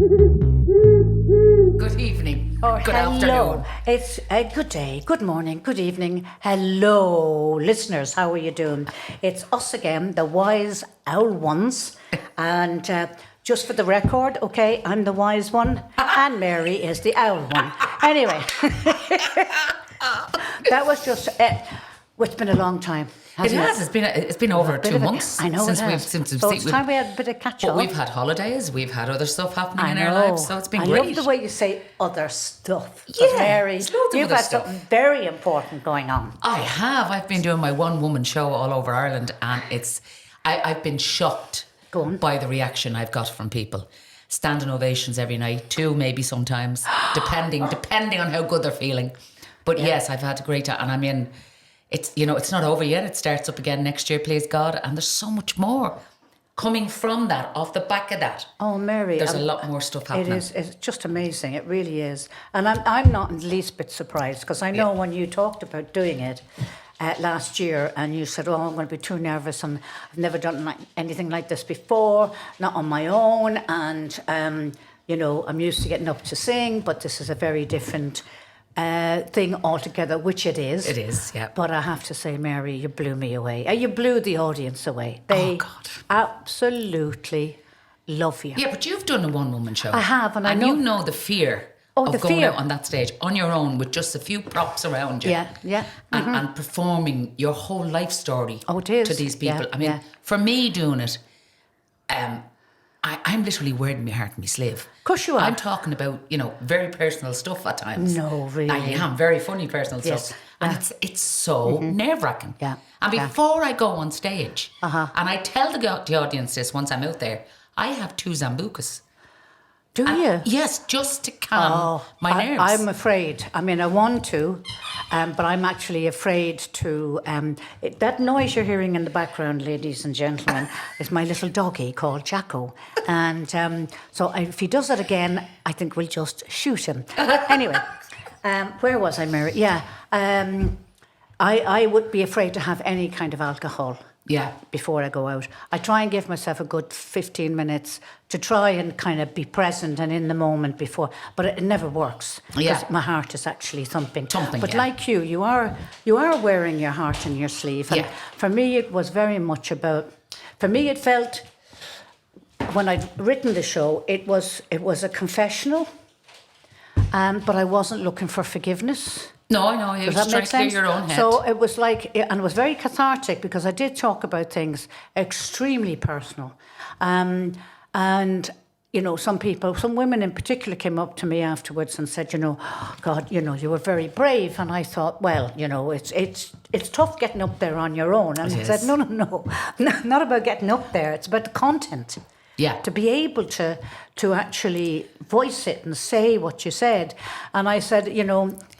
Good evening. Or good hello. afternoon. It's a good day, good morning, good evening. Hello, listeners. How are you doing? It's us again, the Wise Owl Wans. And just for the record, okay, I'm the wise one and Mary is the owl one. Anyway, that was just it. It's been a long time. It has. It's been over 2 months. I know since it has. So it's time we had a bit of catch up. But we've had holidays. We've had other stuff happening in our lives. So it's been great. I love the way you say other stuff. Yeah, Mary, it's loads of you've other had stuff. something very important going on. I have. I've been doing my one-woman show all over Ireland, and I've been shocked by the reaction I've got from people. Standing ovations every night, 2 maybe sometimes, depending on how good they're feeling. But yes, I've had a great time, and I mean, it's not over yet. It starts up again next year, please God, and there's so much more coming from that, off the back of that. Oh, Mary, there's a lot more stuff happening. It's just amazing. It really is, and I'm not in the least bit surprised, because I know when you talked about doing it last year, and you said, "Oh, I'm going to be too nervous, and I've never done anything like this before, not on my own, and I'm used to getting up to sing, but this is a very different." Thing altogether, which it is. It is, yeah. But I have to say, Mary, you blew me away. You blew the audience away. They God. absolutely love you. Yeah, but you've done a one-woman show. I have, and I know. you know the fear of going out on that stage on your own with just a few props around you. Yeah. And performing your whole life story to these people. I mean, for me doing it, I'm literally wearing my heart in my sleeve. Of course you are. I'm talking about, very personal stuff at times. No, really. I am, very funny personal Yes. stuff. And it's so nerve-wracking. Yeah. And before I go on stage, Uh-huh. and I tell the audience this once I'm out there, I have 2 Zambucas. Do you? Yes, just to calm my nerves. I'm afraid. I mean, I want to, but I'm actually afraid to. That noise you're hearing in the background, ladies and gentlemen, is my little doggy called Jacko. And so if he does that again, I think we'll just shoot him. Anyway, where was I, Mary? Yeah. I would be afraid to have any kind of alcohol. Yeah. Before I go out, I try and give myself a good 15 minutes to try and kind of be present and in the moment before, but it never works because my heart is actually thumping. But like you are wearing your heart in your sleeve. And for me, it was very much about. For me, it felt when I'd written the show, it was a confessional, but I wasn't looking for forgiveness. No, I know. You was trying to clear your own head. So it was and it was very cathartic because I did talk about things extremely personal. And, some women in particular came up to me afterwards and said, God, you were very brave. And I thought, well, it's tough getting up there on your own. And I said, no, not about getting up there. It's about the content. Yeah. To be able to actually voice it and say what you said. And I said,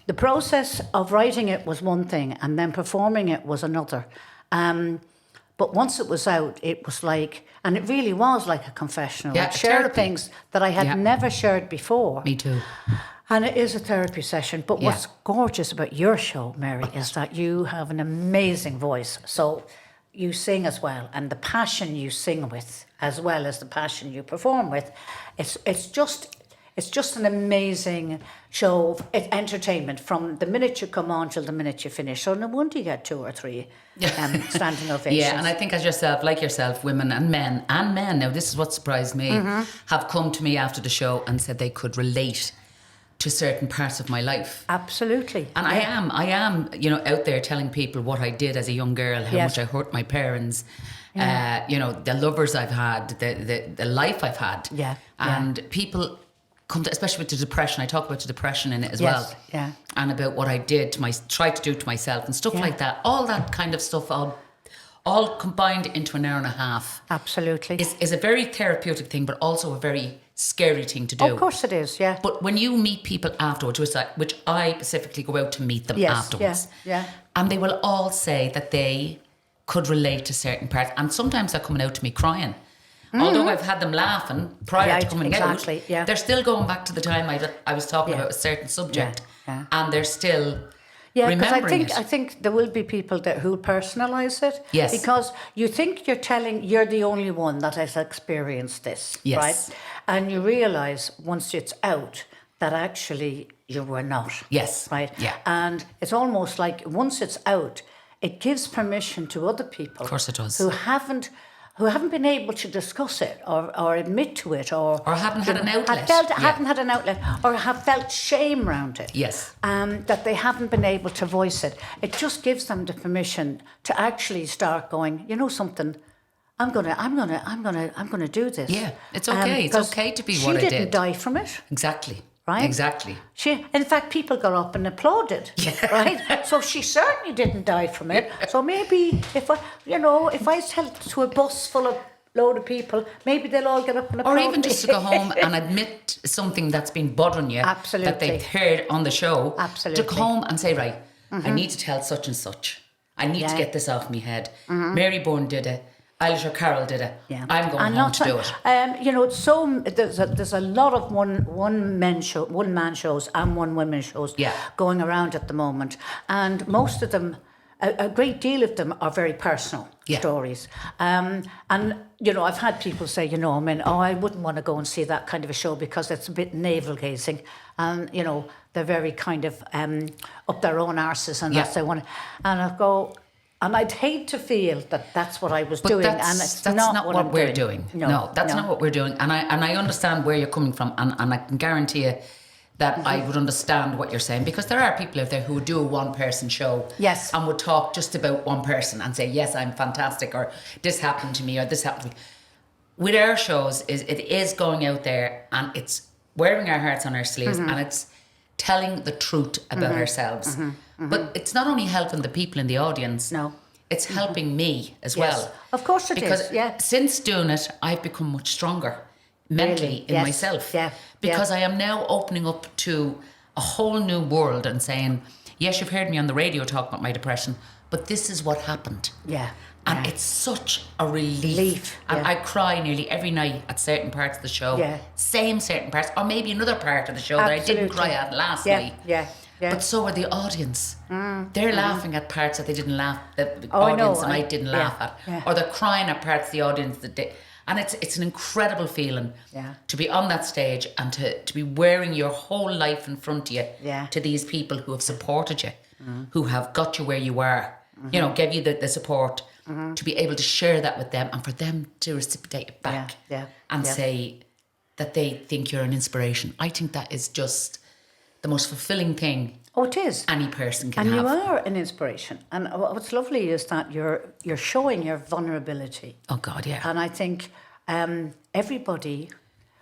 the process of writing it was one thing and then performing it was another. But once it was out, it was and it really was like a confessional. Yeah, I shared therapy. things that I had never shared before. Me too. And it is a therapy session. But what's gorgeous about your show, Mary, is that you have an amazing voice. So you sing as well, and the passion you sing with, as well as the passion you perform with, it's just an amazing show of entertainment from the minute you come on till the minute you finish. So no wonder you get 2 or 3 standing ovations. Yeah, and I think like yourself, women and men, now this is what surprised me, have come to me after the show and said they could relate to certain parts of my life. Absolutely. And I am, out there telling people what I did as a young girl, how much I hurt my parents, the lovers I've had, the life I've had. Yeah. And people come to, especially with the depression, I talk about the depression in it as well. Yeah. And about what I did tried to do to myself and stuff like that. All that kind of stuff, all combined into an hour and a half. Absolutely. Is a very therapeutic thing, but also a very scary thing to do. Of course it is, yeah. But when you meet people afterwards, which I specifically go out to meet them afterwards, and they will all say that they could relate to certain parts, and sometimes they're coming out to me crying. Although I've had them laughing prior to coming out, they're still going back to the time I was talking about a certain subject, and they're still Yeah, because remembering I think there will be people who personalise it. Yes. Because you think you're the only one that has experienced this, Yes. right? And you realise once it's out that actually you were not. Yes. Right? Yeah. And it's almost like once it's out, it gives permission to other people. Of course it does. Who haven't been able to discuss it or admit to it or haven't had an outlet. Haven't had an outlet or have felt shame around it. Yes. That they haven't been able to voice it. It just gives them the permission to actually start going, you know something, I'm gonna do this. Yeah, it's okay. It's okay to be what I did. She didn't die from it. Exactly. Right? Exactly. In fact, people got up and applauded, right? So she certainly didn't die from it. So maybe if I tell it to a bus full of load of people, maybe they'll all get up and applaud. Or even just to go home and admit something that's been bothering you. Absolutely. That they've heard on the show. Absolutely. To go home and say, right, I need to tell such and such. I need to get this off my head. Mary Bourne did it. Eilish did it. Yeah. I'm going home to do it. It's so there's a lot of one man shows and one women shows going around at the moment, and most of them, a great deal of them, are very personal stories. And I've had people say, I wouldn't want to go and see that kind of a show because it's a bit navel gazing, and they're very kind of up their own arses, and that's they want. And I go. And I'd hate to feel that that's what I was doing, and that's not what we're doing. No, that's not what we're doing. And I understand where you're coming from, and I can guarantee you that I would understand what you're saying, because there are people out there who would do a one-person show, and would talk just about one person and say, yes, I'm fantastic, or this happened to me, or this happened to me. With our shows, it is going out there, and it's wearing our hearts on our sleeves, and it's telling the truth about ourselves. But it's not only helping the people in the audience. No. It's helping me as well. Of course it is. Because since doing it, I've become much stronger mentally in myself. Yeah. Because I am now opening up to a whole new world and saying, yes, you've heard me on the radio talk about my depression, but this is what happened. Yeah. And it's such a relief. And I cry nearly every night at certain parts of the show. Yeah. Same certain parts, or maybe another part of the show that I didn't cry at last night. Yeah. Yeah. But so are the audience. They're laughing at parts that they didn't laugh, the audience and I didn't laugh at. Yeah. Or they're crying at parts of the audience that they... And it's an incredible feeling to be on that stage and to be wearing your whole life in front of you to these people who have supported you, who have got you where you are, gave you the support, to be able to share that with them and for them to reciprocate it back and say that they think you're an inspiration. I think that is just the most fulfilling thing. Oh, it is. Any person can have. And you are an inspiration. And what's lovely is that you're showing your vulnerability. Oh God, yeah. And I think everybody,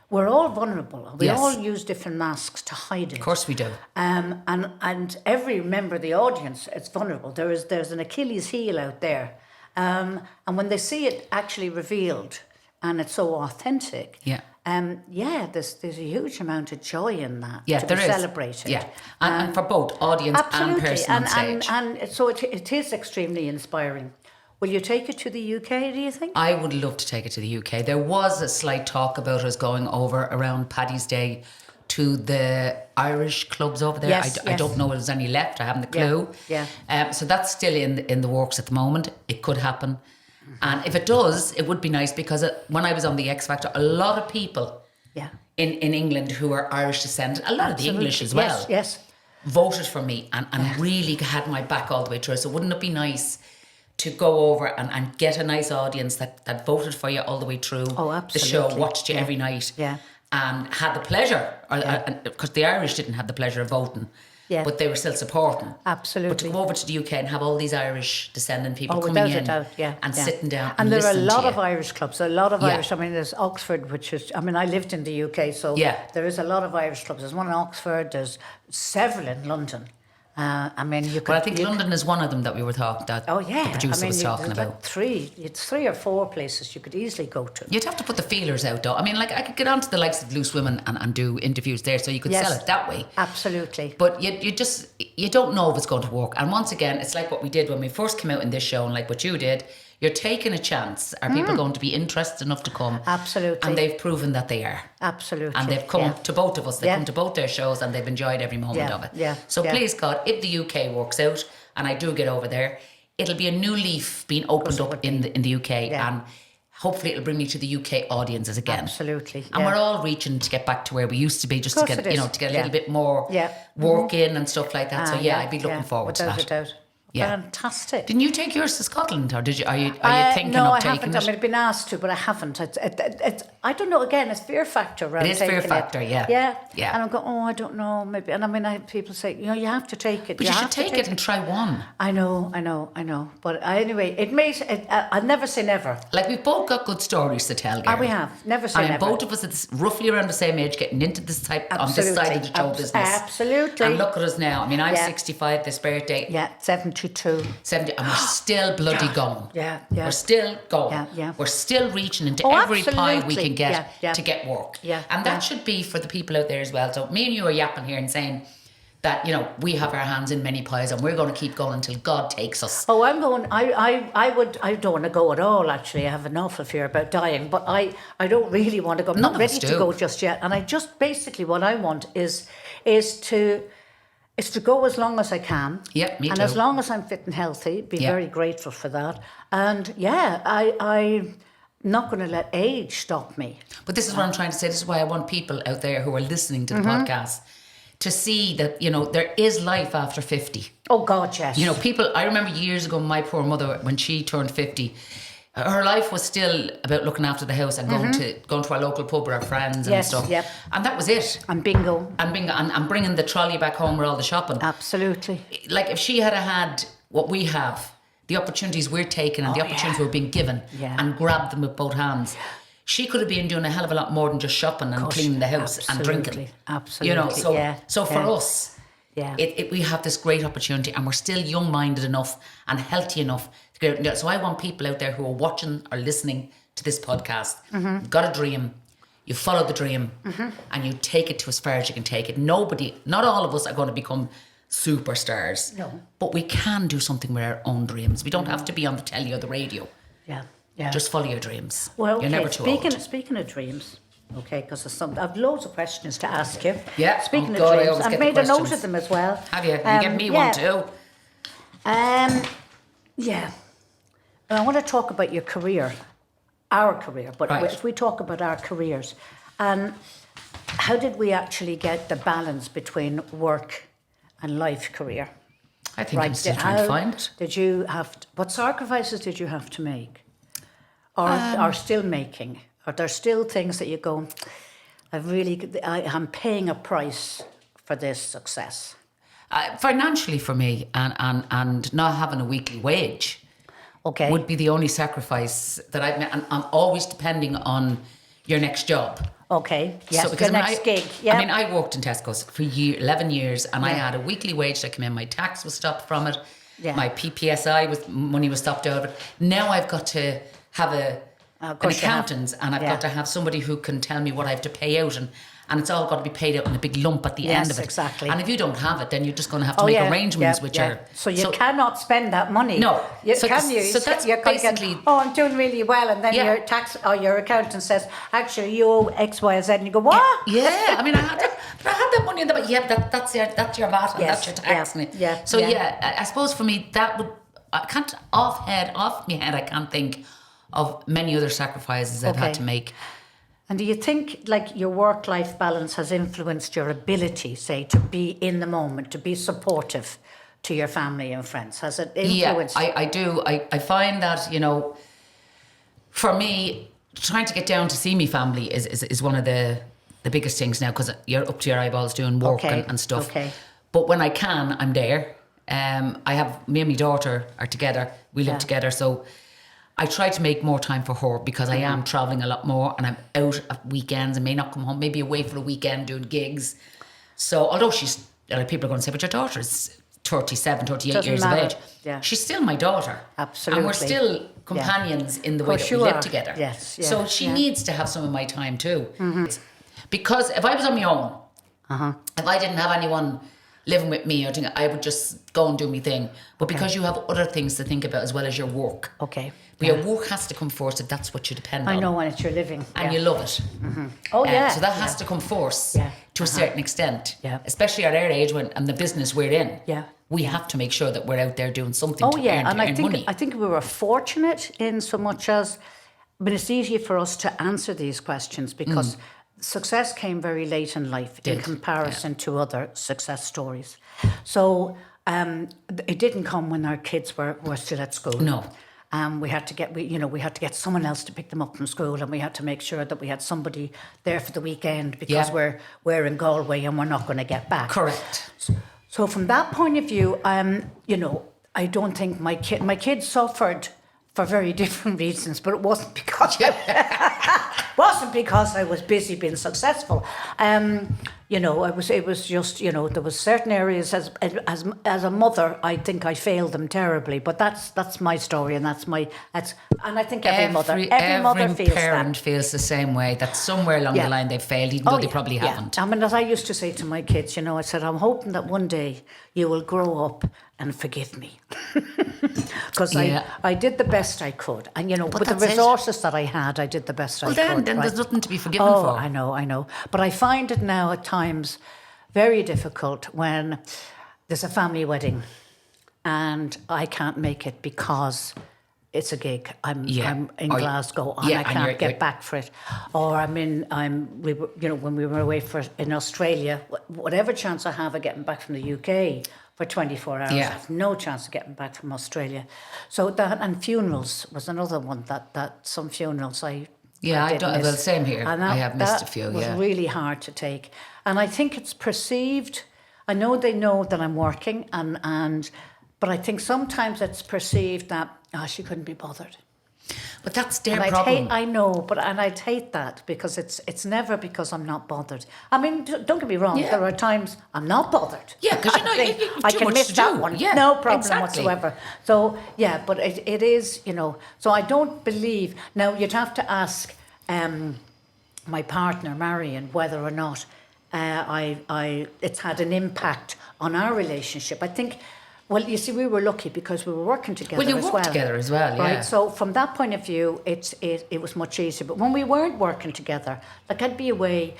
we're all vulnerable. We all use different masks to hide it. Of course we do. And every member of the audience is vulnerable. There's an Achilles heel out there. And when they see it actually revealed and it's so authentic, there's a huge amount of joy in that to be celebrated. Yeah, and for both audience and person on stage. And so it is extremely inspiring. Will you take it to the UK, do you think? I would love to take it to the UK. There was a slight talk about us going over around Paddy's Day to the Irish clubs over there. I don't know if there's any left. I haven't a clue. Yeah. So that's still in the works at the moment. It could happen. And if it does, it would be nice, because when I was on the X Factor, a lot of people in England who are Irish descent, a lot of the English as well, voted for me and really had my back all the way through. So wouldn't it be nice to go over and get a nice audience that voted for you all the way through the show, watched you every night, and had the pleasure, because the Irish didn't have the pleasure of voting. Yeah. But they were still supporting. Absolutely. But to go over to the UK and have all these Irish descendant people coming in and sitting down and there are a lot of Irish clubs, Irish. I mean, there's Oxford, I lived in the UK, so there is a lot of Irish clubs. There's one in Oxford, there's several in London. I think London is one of them that we were talking about. Oh yeah, the producer was talking about. It's 3 or 4 places you could easily go to. You'd have to put the feelers out, though. I mean, like, I could get onto the likes of Loose Women and do interviews there, so you could sell it that way. Absolutely. But you don't know if it's going to work. And once again, it's like what we did when we first came out in this show, and like what you did. you're taking a chance. Are people going to be interested enough to come? Absolutely. And they've proven that they are. Absolutely. And they've come to both of us. They've come to both their shows and they've enjoyed every moment of it. Yeah. So please God, if the UK works out and I do get over there, it'll be a new leaf being opened up in the UK and hopefully it'll bring me to the UK audiences again. Absolutely. And we're all reaching to get back to where we used to be, just to get to get a little bit more work in and stuff like that. So I'd be looking forward to that. Without a doubt. Yeah. Fantastic. Didn't you take yours to Scotland, or did you? Are you thinking no, of taking it? No, I haven't. I've been asked to, but I haven't. It's I don't know. Again, it's fear factor. It is fear factor. Yeah. And I'm going, I don't know, maybe. And I mean, people say, you have to take it. But you should take it and try one. I know. But anyway, it makes it. I'll never say never. Like, we've both got good stories to tell, Gary. We have. Never say never. And both of us at roughly around the same age, getting into this type on this side of the show business. Absolutely. And look at us now. I mean, I'm 65 this birthday. Yeah, 72. And we're still bloody going. Yeah. We're still going. Yeah. We're still reaching into every pie we can get to get work. Yeah. And that should be for the people out there as well. So me and you are yapping here and saying that, we have our hands in many pies and we're going to keep going until God takes us. Oh, I'm going, I don't want to go at all, actually. I have an awful fear about dying, but I don't really want to go. I'm not ready to go just yet. And I just, basically what I want is to go as long as I can. Yeah, me too. And as long as I'm fit and healthy, be very grateful for that. And I'm not going to let age stop me. But this is what I'm trying to say. This is why I want people out there who are listening to the podcast to see that, there is life after 50. Oh, God, yes. I remember years ago, my poor mother, when she turned 50, her life was still about looking after the house and going to our local pub with our friends and stuff. Yep. And that was it. And bingo. And bringing the trolley back home with all the shopping. Absolutely. Like, if she had what we have, the opportunities we're taking and the opportunities we're being given and grabbed them with both hands, she could have been doing a hell of a lot more than just shopping and cleaning the house and drinking. Absolutely. So for us, we have this great opportunity and we're still young-minded enough and healthy enough to get out and do it. So I want people out there who are watching or listening to this podcast, you've got a dream, you follow the dream and you take it to as far as you can take it. Not all of us are going to become superstars. No. But we can do something with our own dreams. We don't have to be on the telly or the radio. Yeah. Just follow your dreams. Well, you're never too old. Speaking of dreams, because I've loads of questions to ask you. Yeah. Speaking of dreams, I've made a note of them as well. Have you? You get me one too. Yeah. I want to talk about your career, our career. But if we talk about our careers, how did we actually get the balance between work and life career? I think I'm still trying to find it. What sacrifices did you have to make? Or are still making? Are there still things that you go, I'm paying a price for this success? Financially for me, and not having a weekly wage would be the only sacrifice that I've made. And I'm always depending on your next job. Okay, yes, so because the next gig. Yeah. I mean, I worked in Tesco's for 11 years and I had a weekly wage that came in. My tax was stopped from it. Yeah. My PPSI money was stopped out of it. Now I've got to have an accountant and I've got to have somebody who can tell me what I have to pay out and it's all got to be paid out in a big lump at the end of it. Exactly. And if you don't have it, then you're just going to have to make arrangements with your... So you cannot spend that money. No. So that's you're basically... I'm doing really well, and then your tax or your accountant says, actually, you owe X, Y, Z, and you go, what? Yeah. I mean, I had that money in the... that's your VAT and that's your tax. So I suppose for me, that would... I can't... Off my head, I can't think of many other sacrifices I've had to make. And do you think, like, your work-life balance has influenced your ability, say, to be in the moment, to be supportive to your family and friends? Has it influenced? Yeah, I do. I find that, for me, trying to get down to see me family is one of the biggest things now, because you're up to your eyeballs doing work and stuff. Okay. But when I can, I'm there. Me and my daughter are together. We live together, so... I try to make more time for her because I am travelling a lot more and I'm out at weekends and may not come home, maybe away for the weekend doing gigs. So although people are going to say, but your daughter's 37, 38 years of age. Yeah. She's still my daughter. Absolutely. And we're still companions in the way that we live together. Yes. Yeah. So she needs to have some of my time too. Mm-hmm. Because if I was on my own, if I didn't have anyone living with me or thing, I would just go and do my thing. But because you have other things to think about as well as your work. Okay. But your work has to come first if that's what you depend on. I know, when it's your living. And you love it. Mm-hmm. Oh, yeah. So that has to come first to a certain extent. Yeah. Especially at our age and the business we're in. Yeah. We have to make sure that we're out there doing something to earn money. I think we were fortunate in so much as, but it's easy for us to answer these questions because success came very late in life in comparison to other success stories. So it didn't come when our kids were still at school. No. We had to get someone else to pick them up from school, and we had to make sure that we had somebody there for the weekend because we're in Galway and we're not going to get back. Correct. So from that point of view, I don't think my kids suffered for very different reasons, but it wasn't because I was busy being successful. It was just, there was certain areas as a mother, I think I failed them terribly, but that's my story, and and I think every mother feels that. Every parent feels the same way, that somewhere along the line they failed, even though they probably haven't. I mean, as I used to say to my kids, I said, I'm hoping that one day you will grow up and forgive me. Because I did the best I could. And, with the resources that I had, I did the best I could. Well, then there's nothing to be forgiven for. I know. But I find it now at times very difficult when there's a family wedding and I can't make it because it's a gig. I'm in Glasgow and I can't get back for it. Or when we were away in Australia, whatever chance I have of getting back from the UK for 24 hours, I have no chance of getting back from Australia. So that, and funerals was another one that some funerals I did miss. Well, same here. And I have missed a few. That was really hard to take, and I think it's perceived. I know they know that I'm working, but I think sometimes it's perceived that she couldn't be bothered. But that's their problem. I know, and I'd hate that because it's never because I'm not bothered. I mean, don't get me wrong. There are times I'm not bothered. Yeah, because I can miss that one. Yeah, no problem whatsoever. So but it is, So I don't believe now. You'd have to ask my partner Marion whether or not it's had an impact on our relationship. I think. Well, you see, we were lucky because we were working together as well. Well, you worked together as well, right? So from that point of view, it was much easier. But when we weren't working together, like I'd be away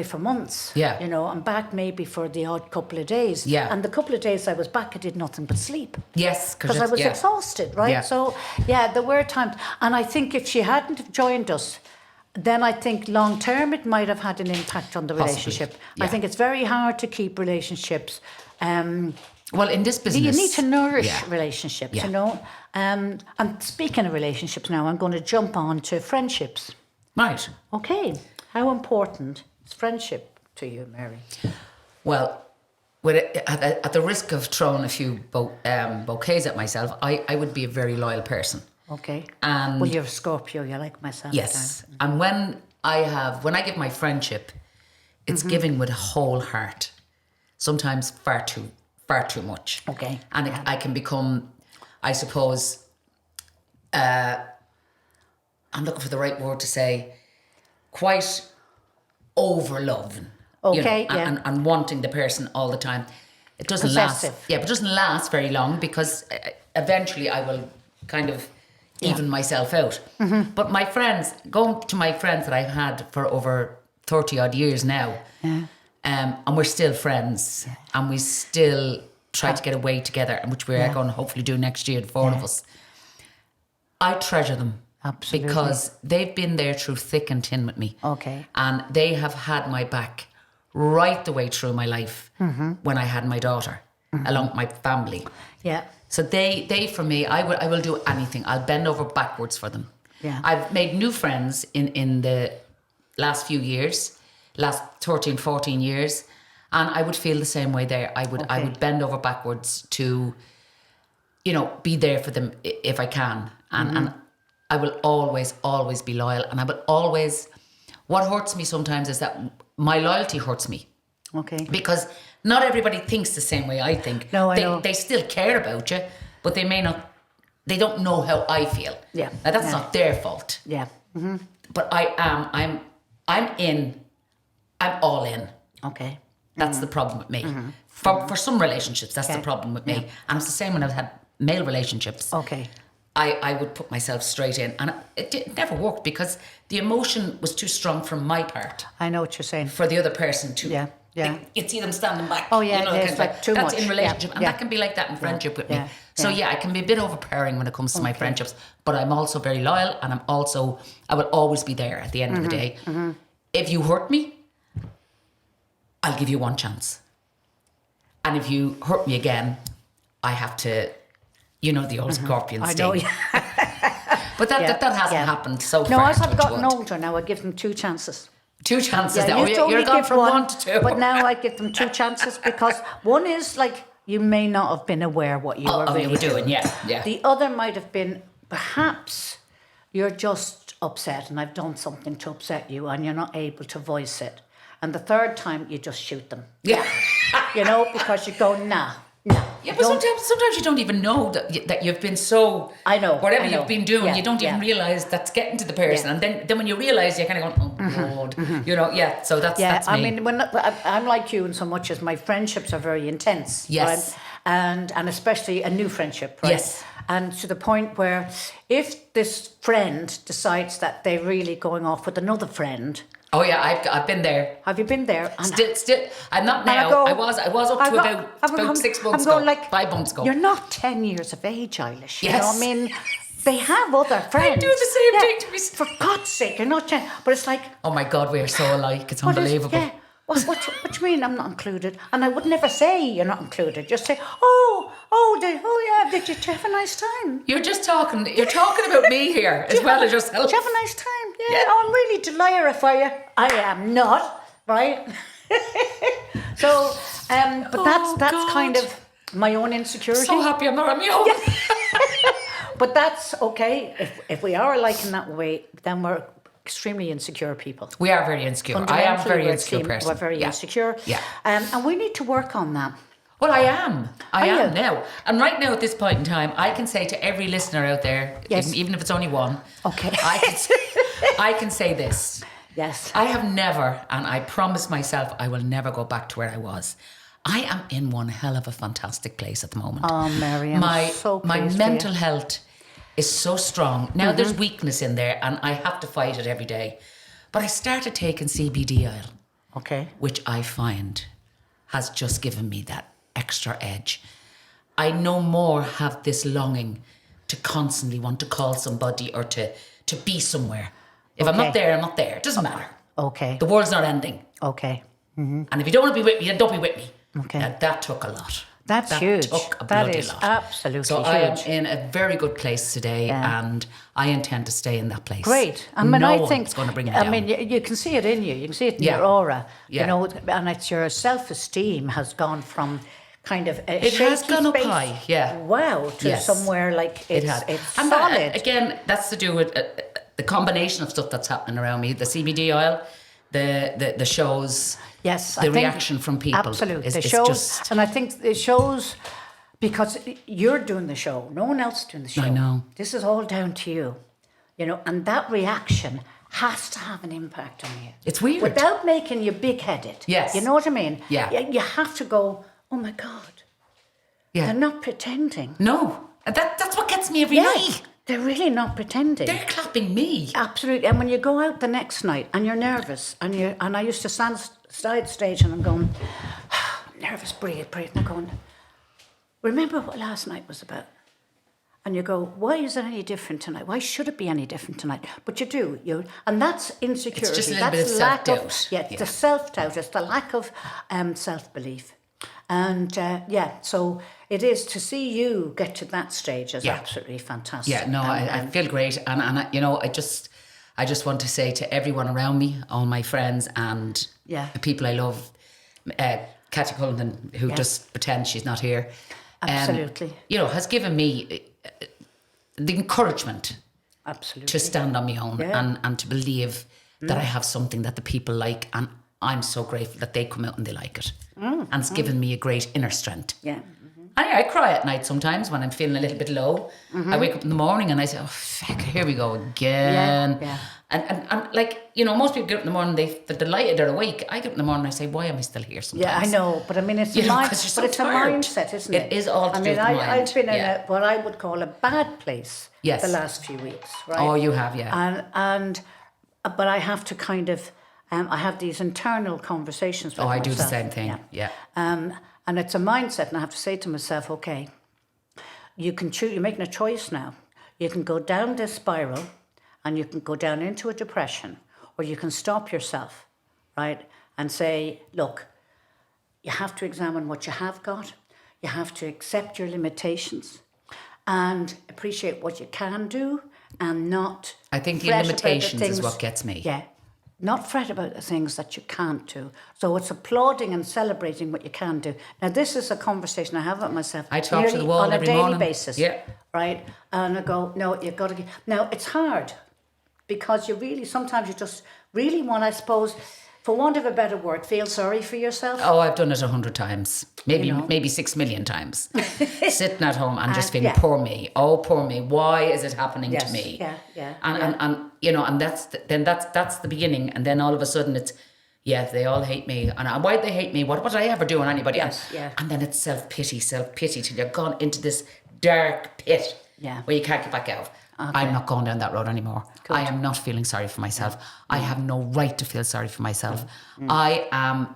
for months. Yeah. I'm back maybe for the odd couple of days. Yeah. And the couple of days I was back, I did nothing but sleep. Yes. Because I was exhausted, right? Yeah. So, there were times. And I think if she hadn't have joined us, then I think long term it might have had an impact on the relationship. Yeah. I think it's very hard to keep relationships. Well, in this business, you need to nourish relationships, And speaking of relationships now, I'm going to jump on to friendships. Right. Okay. How important is friendship to you, Mary? Well, at the risk of throwing a few bouquets at myself, I would be a very loyal person. Okay. And well, you're a Scorpio. You're like myself. Yes. And when I give my friendship, it's giving with a whole heart. Sometimes far too much. Okay. And I can become, I suppose, I'm looking for the right word to say, quite over-loving. Okay, and wanting the person all the time. It doesn't Possessive. last. Yeah, but it doesn't last very long because eventually I will kind of even myself out. Mm-hmm. But my friends, going to my friends that I've had for over 30 odd years now, and we're still friends, and we still try to get away together, which we're going to hopefully do next year, the four of us. I treasure them. Absolutely. Because they've been there through thick and thin with me. Okay. And they have had my back right the way through my life when I had my daughter, along with my family. Yeah. So they for me, I will do anything. I'll bend over backwards for them. Yeah. I've made new friends in the last few years, last 13, 14 years, and I would feel the same way there. I would bend over backwards to, be there for them if I can. And I will always be loyal. And I will always, what hurts me sometimes is that my loyalty hurts me. Okay. Because not everybody thinks the same way I think. No, I know. They still care about you, but they don't know how I feel. Yeah. Now that's not their fault. Yeah. Mm-hmm. But I'm all in. Okay. That's the problem with me. For some relationships, that's the problem with me. And it's the same when I've had male relationships. Okay. I would put myself straight in, and it never worked because the emotion was too strong from my part. I know what you're saying. For the other person to... Yeah. You'd see them standing back. Oh, yeah, it's like too much. That's in relationship, and that can be like that in friendship with me. So, I can be a bit overpowering when it comes to my friendships, but I'm also very loyal, and I will always be there at the end of the day. If you hurt me, I'll give you one chance. And if you hurt me again, I have to, the old scorpion sting. I know, But that hasn't happened so far. No, as I've gotten older now, I give them 2 chances. 2 chances now. You're gone from 1 to 2. But now I give them 2 chances because one is like you may not have been aware what you were really doing. Yeah. The other might have been perhaps you're just upset and I've done something to upset you and you're not able to voice it. And the third time you just shoot them. Yeah. Because you go, nah. Yeah, but sometimes you don't even know that you've been so... I know. Whatever you've been doing, you don't even realise that's getting to the person. And then when you realise, you're kind of going, oh, God. So that's me. I mean, I'm like you in so much as my friendships are very intense. Yes. Right? And especially a new friendship, right? Yes. And to the point where if this friend decides that they're really going off with another friend... Oh yeah, I've been there. Have you been there? Still, I'm not now. I was up to about 6 months ago, 5 months ago. You're not 10 years of age, Eilish. Yes. You know what I mean? They have other friends. They do the same thing to me. For God's sake, you're not 10. But it's like... Oh my God, we are so alike. It's unbelievable. What do you mean I'm not included? And I would never say you're not included. Just say, did you have a nice time? You're talking about me here as well as yourself. Did you have a nice time? Yeah. Oh, I'm really delighted for you. I am not, right? So, but that's kind of my own insecurity. So happy I'm not on my own. Yeah. But that's okay. If we are alike in that way, then we're extremely insecure people. We are very insecure. I am a very insecure person. We're very insecure. Yeah. And we need to work on that. Well, I am. I am now. And right now at this point in time, I can say to every listener out there, even if it's only one, okay, I can say this. Yes. I have never, and I promise myself I will never go back to where I was. I am in one hell of a fantastic place at the moment. Oh, Mary, I'm so pleased my mental health is so strong. Now there's weakness in there and I have to fight it every day. But I started taking CBD oil. Okay. Which I find has just given me that extra edge. I no more have this longing to constantly want to call somebody or to be somewhere. If I'm not there, I'm not there. It doesn't matter. Okay. The world's not ending. Okay. Mm-hmm. And if you don't want to be with me, then don't be with me. Okay. That took a lot. That's huge. Took a that bloody is lot. Absolutely so huge. I am in a very good place today, and I intend to stay in that place. Great. I mean, I think it's going to bring me down. I mean, you can see it in you. You can see it in your aura. You know, and it's your self-esteem has gone from kind of a it has gone space, up high. Yeah. Wow. To somewhere like it's and solid. Again, that's to do with the combination of stuff that's happening around me. The CBD oil, the shows. Yes, the reaction from people. Absolutely. The shows, and I think the shows, because you're doing the show, no one else is doing the show. I know. This is all down to you, and that reaction has to have an impact on you. It's weird. Without making you big-headed. Yes. You know what I mean? Yeah. You have to go, oh my God. Yeah. They're not pretending. No. That's what gets me every night. They're really not pretending. They're clapping me. Absolutely. And when you go out the next night and you're nervous and I used to stand side stage and I'm going, nervous, breathe. And I'm going, remember what last night was about? And you go, why is it any different tonight? Why should it be any different tonight? But you do. And that's insecurity. It's just a little bit of self-doubt. The self-doubt. It's the lack of self-belief. And so it is to see you get to that stage is absolutely fantastic. Yeah, no, I feel great. And I just want to say to everyone around me, all my friends and the people I love, Katie Cullinan, who just pretends she's not here. Absolutely. Has given me the encouragement absolutely to stand on my own and to believe that I have something that the people like, and I'm so grateful that they come out and they like it. And it's given me a great inner strength. Yeah. And I cry at night sometimes when I'm feeling a little bit low. I wake up in the morning and I say, oh, fuck, here we go again. Yeah. And like, you know, most people get up in the morning, they're delighted, they're awake. I get up in the morning and I say, why am I still here sometimes? Yeah, I know. But I mean, it's, it's a mindset, isn't it? It is all to do with the mind. I've been in what I would call a bad place the last few weeks, right? Oh, you have, yeah. But I have to kind of, I have these internal conversations with myself. I do the same thing, yeah. And it's a mindset, and I have to say to myself, okay, you can choose, you're making a choice now. You can go down this spiral and you can go down into a depression, or you can stop yourself, right? And say, look, you have to examine what you have got. You have to accept your limitations and appreciate what you can do and not I think the limitations is what gets me. Yeah. Not fret about the things that you can't do. So it's applauding and celebrating what you can do. Now, this is a conversation I have with myself. I talk to the wall on every a daily morning. basis. Yeah. Right? And I go, no, you've got to... Now, it's hard because sometimes you just really want, I suppose, for want of a better word, feel sorry for yourself. Oh, I've done it 100 times. Maybe 6 million times. Sitting at home and just feeling, poor me. Oh, poor me. Why is it happening to me? Yeah. And you know, and that's the beginning. And then all of a sudden it's, they all hate me. And why do they hate me? What did I ever do on anybody else? Yeah. And then it's self-pity till you're gone into this dark pit where you can't get back out. Okay. I'm not going down that road anymore. Good. I am not feeling sorry for myself. I have no right to feel sorry for myself. I am,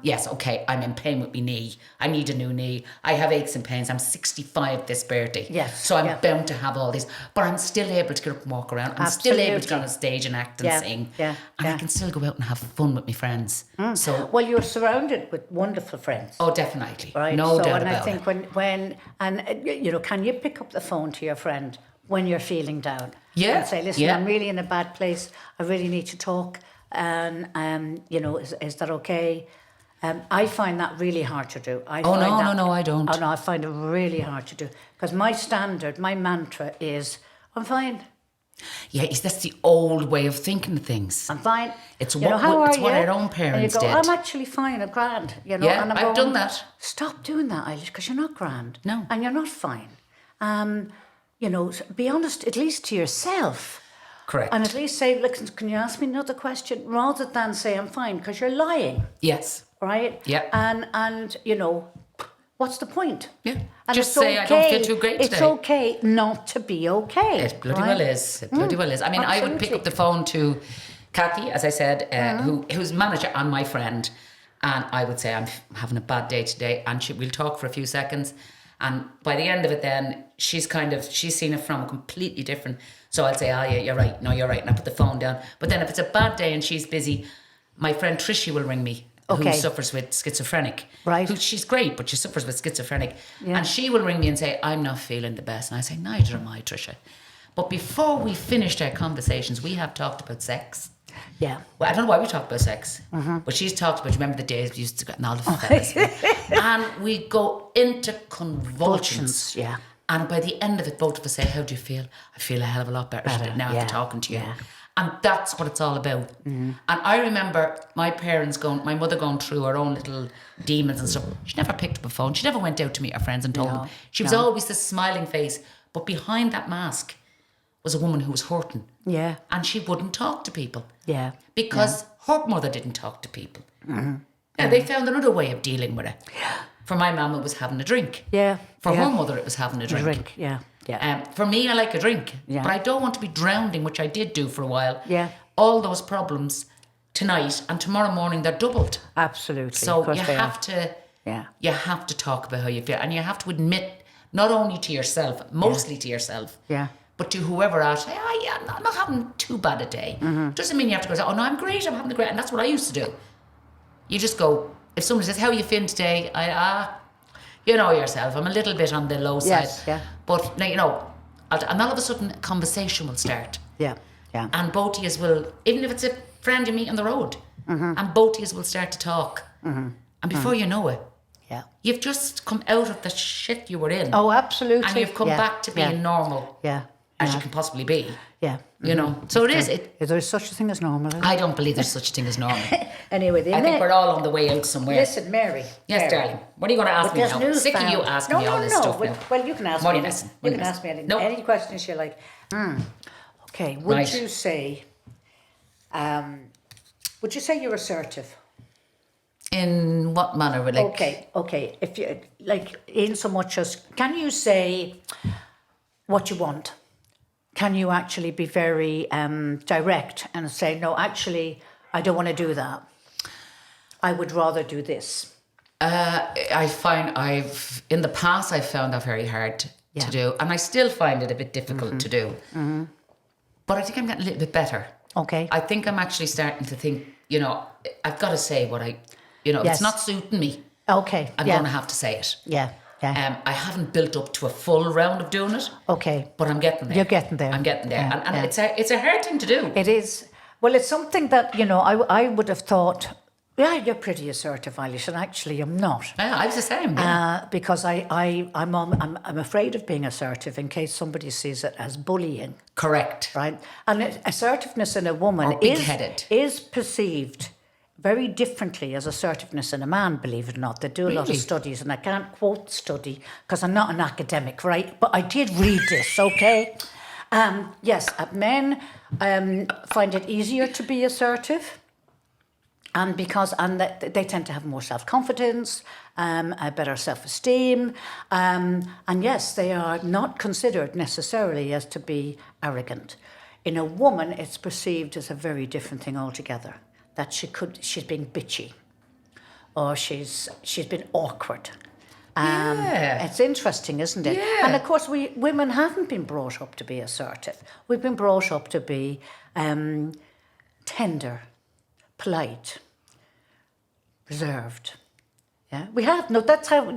I'm in pain with my knee. I need a new knee. I have aches and pains. I'm 65 this birthday. Yes. So I'm bound to have all this. But I'm still able to get up and walk around. I'm still able to go on a stage and act and sing. And I can still go out and have fun with my friends. So, well, you're surrounded with wonderful friends. Oh, definitely. Right? No doubt and about I think when can you pick up the phone to your friend when you're feeling down? Yeah. And say, listen, I'm really in a bad place. I really need to talk. And, is that okay? I find that really hard to do. No, I don't. Oh, no, I find it really hard to do. Because my mantra is, I'm fine. Yeah, that's the old way of thinking of things. I'm fine. It's what our own parents did. I'm actually fine, I'm grand. And I've done that. Stop doing that, Eilish, because you're not grand. No. And you're not fine. Be honest, at least to yourself. Correct. And at least say, listen, can you ask me another question? Rather than say, I'm fine, because you're lying. Yes. Right? Yeah. And what's the point? Yeah. And just say, I don't feel too great today. It's okay not to be okay. It bloody well is. It bloody well is. I mean, absolutely. I would pick up the phone to Kathy, as I said, who's manager and my friend. And I would say, I'm having a bad day today. And we'll talk for a few seconds. And by the end of it then, she's seen it from a completely different... So I'll say, yeah, you're right. No, you're right. And I put the phone down. But then if it's a bad day and she's busy, my friend Tricia will ring me, who suffers with schizophrenic. Right. She's great, but she suffers with schizophrenic. Yeah. And she will ring me and say, I'm not feeling the best. And I say, neither am I, Tricia. But before we finished our conversations, we have talked about sex. Yeah. Well, I don't know why we talked about sex, but she's talked about, remember the days we used to get in all the fellas. And we go into convulsions. Yeah. And by the end of it, both of us say, how do you feel? I feel a hell of a lot better now after talking to you. Yeah. And that's what it's all about. And I remember my mother going through her own little demons and stuff. She never picked up a phone. She never went out to meet her friends and told them. She was always this smiling face. But behind that mask was a woman who was hurting. Yeah. And she wouldn't talk to people. Yeah. Because her mother didn't talk to people. And they found another way of dealing with it. Yeah. For my mum, it was having a drink. Yeah. For her mother, it was having a drink. Yeah. For me, I like a drink. Yeah. But I don't want to be drowning, which I did do for a while. Yeah. All those problems tonight and tomorrow morning, they're doubled. Absolutely. So you have to talk about how you feel. And you have to admit, not only to yourself, mostly to yourself. Yeah. But to whoever else, I'm not having too bad a day. Doesn't mean you have to go, oh no, I'm great, I'm having a great, and that's what I used to do. You just go, if somebody says, how are you feeling today? You know yourself, I'm a little bit on the low side. Yeah. But, and all of a sudden, a conversation will start. Yeah. And both of you will, even if it's a friend you meet on the road, and both of you will start to talk. And before you know it, you've just come out of the shit you were in. Oh, absolutely. And you've come back to being normal. Yeah. as you can possibly be. Yeah. You know, so Is there such a thing as normal? I don't believe there's such a thing as normal. Anyway, I think we're all on the way out somewhere. Listen, Mary. Yes, Mary. darling. What are you going to ask me now? Sick of you asking me all this stuff now. Well, you can ask me. You can ask me any questions you like. Okay. Would you say you're assertive? In what manner? Okay. If you like, in so much as, can you say what you want? Can you actually be very direct and say, no, actually, I don't want to do that. I would rather do this. I find in the past, I've found that very hard to do. And I still find it a bit difficult to do. Mm-hmm. But I think I'm getting a little bit better. Okay. I think I'm actually starting to think, you know, If it's not suiting me, I'm going to have to say it. Yeah. Yeah. I haven't built up to a full round of doing it. Okay. But I'm getting there. You're getting there. I'm getting there. And it's a hard thing to do. It is. Well, it's something that, I would have thought, yeah, you're pretty assertive, Eilish, and actually I'm not. Yeah, I was the same. Yeah. Because I'm afraid of being assertive in case somebody sees it as bullying. Correct. Right? And assertiveness in a woman is perceived very differently as assertiveness in a man, believe it or not. They do a lot of studies, and I can't quote study because I'm not an academic, right? But I did read this, okay? Yes, men find it easier to be assertive, and they tend to have more self-confidence, a better self-esteem, and yes, they are not considered necessarily as to be arrogant. In a woman, it's perceived as a very different thing altogether. That she's being bitchy, or she's been awkward. It's interesting, isn't it? Yeah. And of course, women haven't been brought up to be assertive. We've been brought up to be tender, polite, reserved. Yeah, we have. No, that's how, I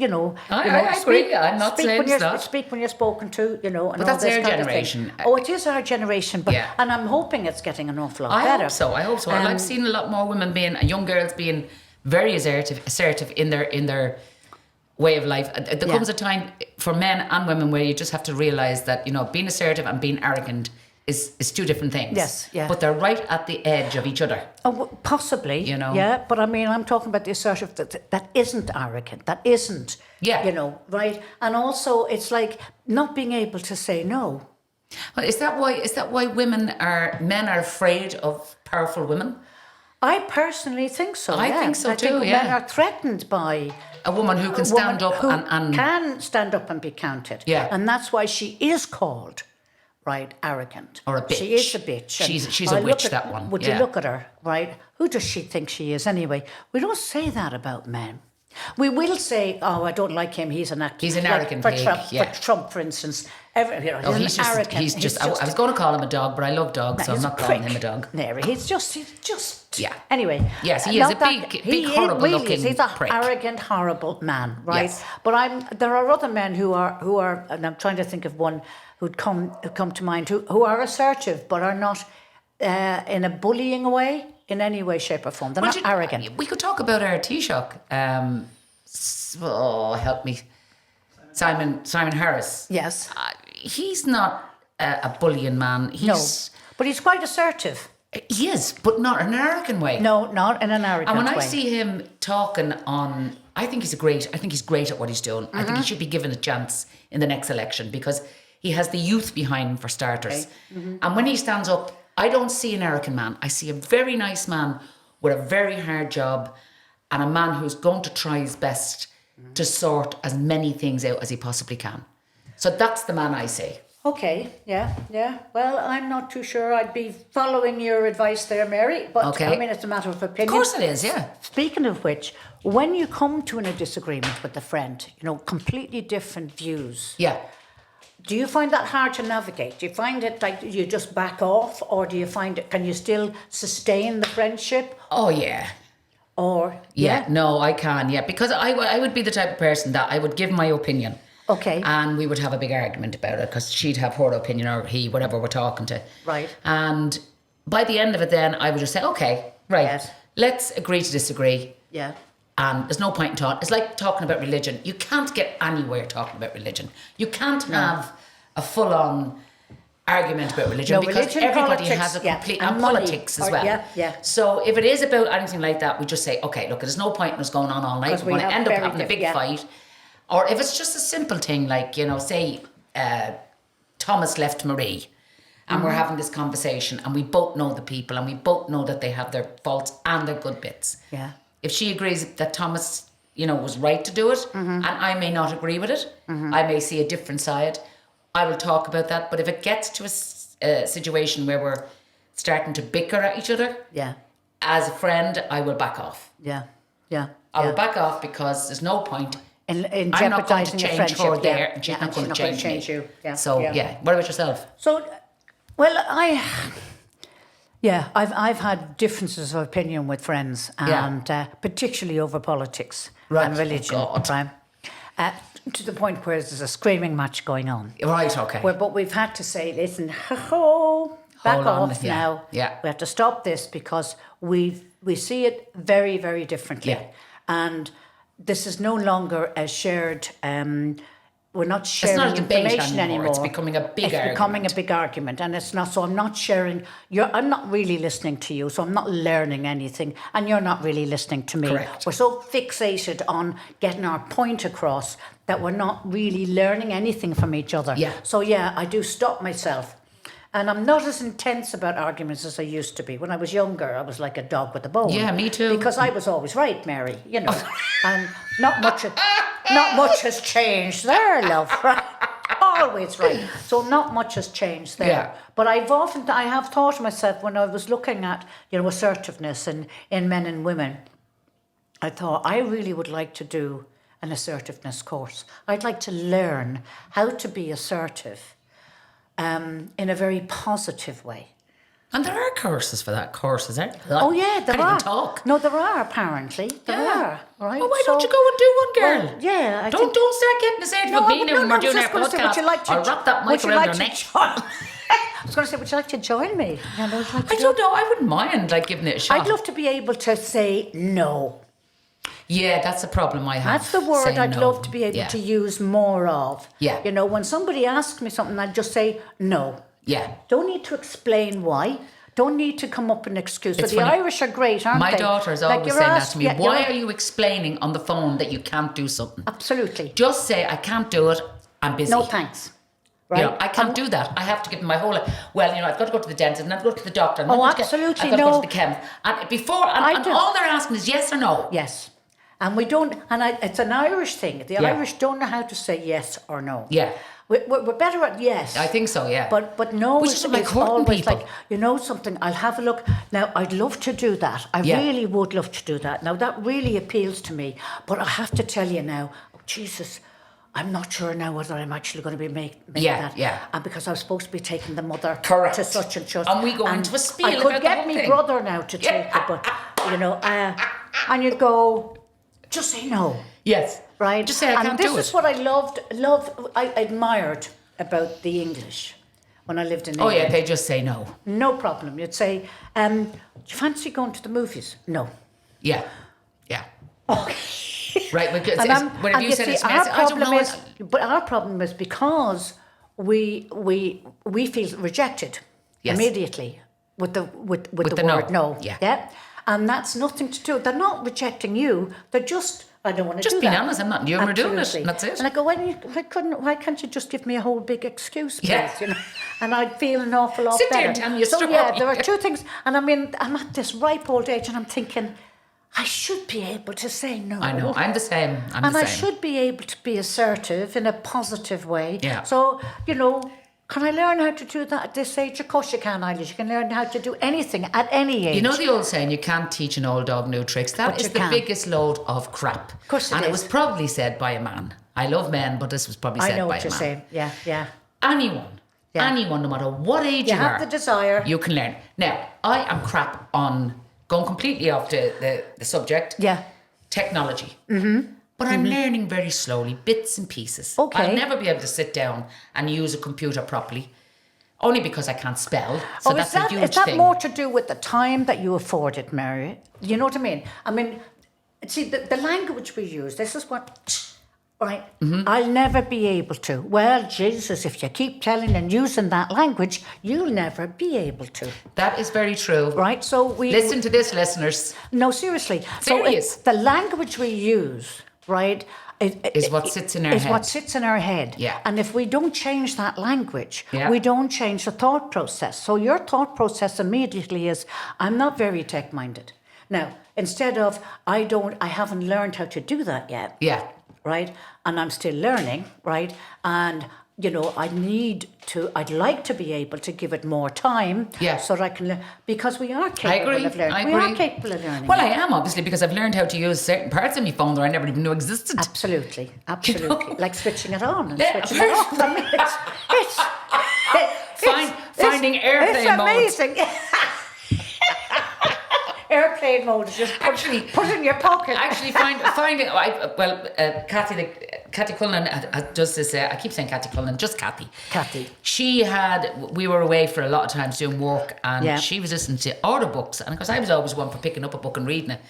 agree. I'm not saying that. Speak when you're spoken to, and but that's our generation. Oh, it is our generation, and I'm hoping it's getting an awful lot better. I hope so. I've seen a lot more women young girls being very assertive in their way of life. There comes a time for men and women where you just have to realise that, being assertive and being arrogant is two different things. Yes, yeah. But they're right at the edge of each other. Oh, possibly. Yeah, but I mean, I'm talking about the assertive that isn't arrogant, that isn't, right? And also, it's like not being able to say no. Well, is that why men are afraid of powerful women? I personally think so. I think so too. Men are threatened by a woman who can stand up and can stand up and be counted. Yeah, and that's why she is called. Right, arrogant. Or a bitch. She is a bitch. She's a witch, that one. Would you look at her, right? Who does she think she is anyway? We don't say that about men. We will say, oh, I don't like him, he's an actor. He's an arrogant for pig, For Trump, for instance. He's arrogant. He's just I was going to call him a dog, but I love dogs, so I'm not calling him a dog. Mary, he's just... Yeah. Anyway. Yes, he is a big horrible looking He's a prick. arrogant, horrible man, right? Yes. But there are other men who are, and I'm trying to think of one who'd come to mind, who are assertive, but are not in a bullying way, in any way, shape or form. They're not arrogant. We could talk about our Taoiseach. Help me. Simon Harris. Yes. He's not a bullying man. No, but he's quite assertive. He is, but not in an arrogant way. No, not in an arrogant way. And when I see him talking I think he's great at what he's doing. Mm-hmm. I think he should be given a chance in the next election because he has the youth behind him, for starters. Okay. Mm-hmm. And when he stands up, I don't see an arrogant man. I see a very nice man with a very hard job and a man who's going to try his best to sort as many things out as he possibly can. So that's the man I see. Okay, yeah. Well, I'm not too sure I'd be following your advice there, Mary. But okay. I mean, it's a matter of opinion. Of course it is, yeah. Speaking of which, when you come to a disagreement with a friend, completely different views. Yeah. Do you find that hard to navigate? Do you find it like you just back off, or do you find it? Can you still sustain the friendship? Oh yeah. Or no, I can, because I would be the type of person that I would give my opinion. Okay. And we would have a big argument about it because she'd have her opinion or he, whatever we're talking to. Right. And by the end of it then, I would just say, okay, right, yes. Let's agree to disagree. Yeah. And there's no point in talking. It's like talking about religion. You can't get anywhere talking about religion. You can't have a full-on argument about religion, because religion, everybody politics, has a complete and and money, politics as well. Yeah. So if it is about anything like that, we just say, okay, look, there's no point in us going on all night. We're going to end up having a big fight. Or if it's just a simple thing, like, you know, say Thomas left Marie, and we're having this conversation, and we both know the people, and we both know that they have their faults and their good bits. Yeah. If she agrees that Thomas, you know, was right to do it, and I may not agree with it, I may see a different side, I will talk about that. But if it gets to a situation where we're starting to bicker at each other, as a friend, I will back off. I will back off, because there's no point in I'm not going to jeopardising your change friendship. her there, and she's not going to change me. You. So what about yourself? So, well, I've had differences of opinion with friends, and particularly over politics and religion, right? To the point where there's a screaming match going on. Right, okay. But we've had to say, listen, back off now. Yeah. We have to stop this, because we see it very, very differently. Yeah. And this is no longer a shared... we're not sharing information anymore. It's becoming a big argument. It's becoming a big argument, and it's not. So I'm not sharing. I'm not really listening to you. So I'm not learning anything, and you're not really listening to me. Correct. We're so fixated on getting our point across that we're not really learning anything from each other. Yeah. So I do stop myself. And I'm not as intense about arguments as I used to be. When I was younger, I was like a dog with a bone. Yeah, me too. Because I was always right, Mary, you know. And not much has changed there, love. Right? Always right. So not much has changed there. Yeah. But I have thought to myself, when I was looking at, you know, assertiveness in men and women, I thought, I really would like to do an assertiveness course. I'd like to learn how to be assertive in a very positive way. And there are courses for that, courses, there? Oh, yeah, there are. Can't even talk. No, there are, apparently. There are, right? Well, why don't you go and do one, girl? Well, Don't start getting us out of a meeting when we're doing our podcast. I'll wrap that mic around your neck. I was going to say, would you like to join me? I don't know. I wouldn't mind, like, giving it a shot. I'd love to be able to say no. Yeah, that's a problem I have. That's the word I'd love to be able to use more of. Yeah. You know, when somebody asks me something, I'd just say no. Yeah. Don't need to explain why. Don't need to come up with an excuse. It's but funny. the Irish are great, aren't they? My daughter's always saying that to me. Why are you explaining on the phone that you can't do something? Absolutely. Just say, I can't do it, I'm busy. No thanks. Right? You know, I can't do that. I have to give them my whole life. Well, you know, I've got to go to the dentist, and I've got to go to the doctor. And absolutely. I've got to go to the chemist. And all they're asking is yes or no. Yes. And we don't, it's an Irish thing. The Irish don't know how to say yes or no. Yeah. We're better at yes. I think so, yeah. But no Which is like always people. like, you know something, I'll have a look. Now, I'd love to do that. I really would love to do that. Now, that really appeals to me. But I have to tell you now, Jesus, I'm not sure now whether I'm actually going to be making that. Yeah. And because I was supposed to be taking the mother Correct. to such and such. And we go into a spiel I about could get the whole me thing. brother now to take it, but, you know, and you go, just say no. Yes. Right? Just say I can't do it. And this is what I admired about the English when I lived in England. Oh, yeah, they just say no. No problem. You'd say, do you fancy going to the movies? No. Yeah. Okay. Right, because whenever you said it's messy, I don't know. But our problem is because we feel rejected immediately with the word no. Yeah. And that's nothing to do. They're not rejecting you. They're just, I don't want to do that. Just being honest, I'm not doing we're doing it. And that's it. And I go, why can't you just give me a whole big excuse, please? Yeah. You know? And I'd feel an awful lot Sit better. there and tell me a story. So yeah, there are two things. And I mean, I'm at this ripe old age and I'm thinking, I should be able to say no. I know, I'm the same. I should be able to be assertive in a positive way. Yeah. So, you know, can I learn how to do that at this age? Of course you can, Eilish. You can learn how to do anything at any age. You know the old saying, you can't teach an old dog new tricks. That is the biggest load of crap. Of course it is. And it was probably said by a man. I love men, but this was probably said by a man. I know what you're saying. Yeah. Anyone, no matter what age you are. You have the desire. You can learn. Now, I am crap on going completely off the subject. Yeah. Technology. Mm-hmm. But I'm learning very slowly, bits and pieces. Okay. I'll never be able to sit down and use a computer properly, only because I can't spell. So that's a huge thing. Is that more to do with the time that you afford it, Mary? You know what I mean? I mean, see, the language we use, this is what Right. I'll never be able to. Well, Jesus, if you keep telling and using that language, you'll never be able to. That is very true. Right. So we listen to this, listeners. No, seriously. Serious. So the language we use, right, is what sits in our head. Is what sits in our head. Yeah. And if we don't change that language, we don't change the thought process. So your thought process immediately is, I'm not very tech-minded. Now, instead of, I haven't learned how to do that yet. Yeah. Right? And I'm still learning, right? And, I'd like to be able to give it more time so that I can learn, because we are capable of learning. We are capable of learning. Well, I am, obviously, because I've learned how to use certain parts of my phone that I never even knew existed. Absolutely. Like switching it on and switching it off. I mean, finding airplane mode. It's amazing. Airplane mode is just put in your pocket. Actually, finding. Cathy Cullen does this. I keep saying Cathy Cullen, just Cathy. Cathy. We were away for a lot of times doing work, and she was listening to audiobooks, and because I was always one for picking up a book and reading it,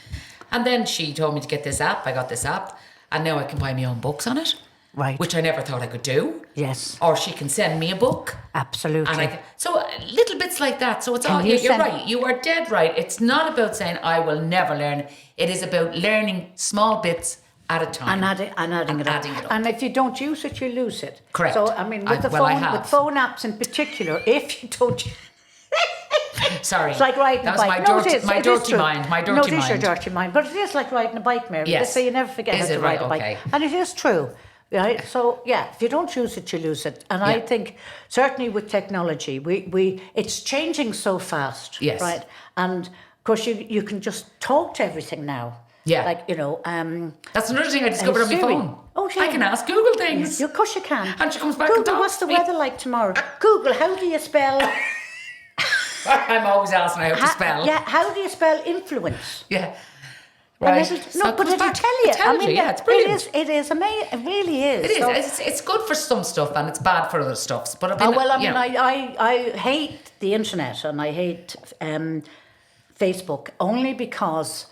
and then she told me to get this app. I got this app, and now I can buy my own books on it. Right. Which I never thought I could do. Yes. Or she can send me a book. Absolutely. So little bits like that. So it's you're right. You are dead right. It's not about saying I will never learn. It is about learning small bits at a time. And adding it up. And if you don't use it, you lose it. Correct. So, I mean, with phone apps in particular, if you don't... Sorry. It's like riding a bike. My dirty mind. No, it is your dirty mind. But it is like riding a bike, Mary. Yes. So you never forget how to ride a bike. And it is true. Right, so if you don't use it, you lose it, and I think certainly with technology, it's changing so fast, right? And of course, you can just talk to everything now. Yeah, like that's another thing I discovered on my phone. Oh, yeah. I can ask Google things. Of course you can. And she comes back Google, and talks what's the to me. weather like tomorrow? Google, how do you spell? I'm always asking how to spell. Yeah, how do you spell influence? Yeah. Right. But it'll tell you. It's brilliant. It is amazing. It really is. It is. It's good for some stuff and it's bad for other stuff. But I hate the internet and I hate Facebook only because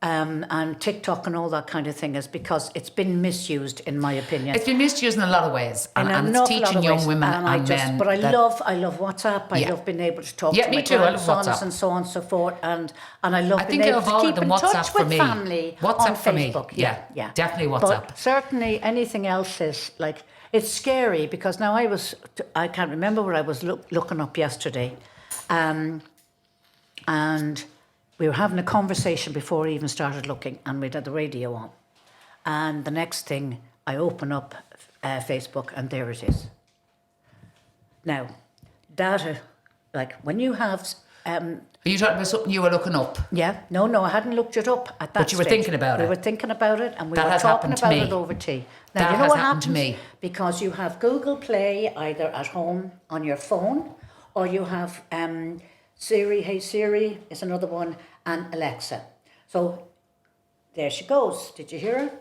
and TikTok and all that kind of thing is because it's been misused, in my opinion. It's been misused in a lot of ways, and it's teaching young women and men. But I love WhatsApp. I love being able to talk to my grandsons and so on and so forth, and I love being able to keep in touch with family on Facebook. Yeah, definitely WhatsApp. But certainly anything else is like, it's scary because now I can't remember what I was looking up yesterday, and we were having a conversation before I even started looking, and we'd had the radio on. And the next thing, I open up Facebook, and there it is. Now, data, like when you have... Are you talking about something you were looking up? Yeah. No, I hadn't looked it up at that But you were thinking about it? We were thinking about it, and we were talking about it over tea. Now, you know what happens? To me. Because you have Google Play either at home on your phone, or you have Siri, Hey Siri is another one, and Alexa. So there she goes. Did you hear her?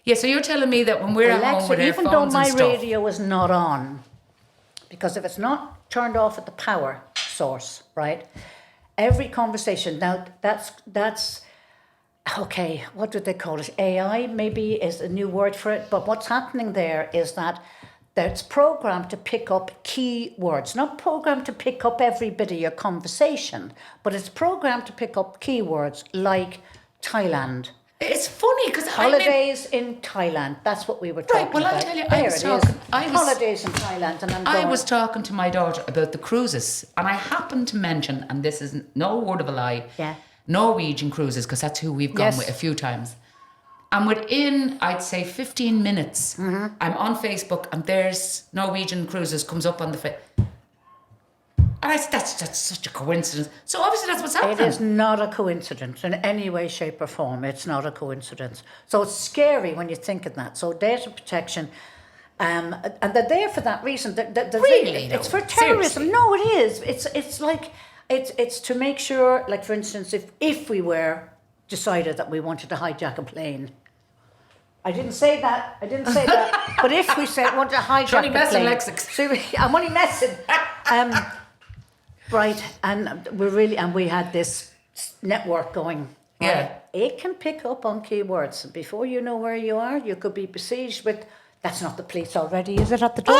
Yeah, so you're telling me that when we're at home with our phones and stuff... Even though my radio is not on, because if it's not turned off at the power source, right, every conversation, now that's okay, what do they call it? AI maybe is a new word for it, but what's happening there is that it's programmed to pick up key words, not programmed to pick up every bit of your conversation, but it's programmed to pick up keywords like Thailand. It's funny because holidays in Thailand. That's what we were talking about. Well, I'll tell you, holidays in Thailand, and I was talking to my daughter about the cruises, and I happened to mention, and this is no word of a lie, Norwegian cruises, because that's who we've gone with a few times. And within, I'd say, 15 minutes, I'm on Facebook and there's Norwegian Cruises comes up on the... And I said, that's such a coincidence. So obviously that's what's happening. It is not a coincidence in any way, shape or form. It's not a coincidence. So it's scary when you think of that. So data protection, and they're there for that reason. Really? It's for terrorism. Seriously? No, it is. It's like, it's to make sure, like for instance, if we were decided that we wanted to hijack a plane. I didn't say that. But if we said want to hijack a plane, I'm only messing. Right, and we had this network going. Right? it can pick up on keywords. And before you know where you are, you could be besieged with, that's not the police already, is it, at the door?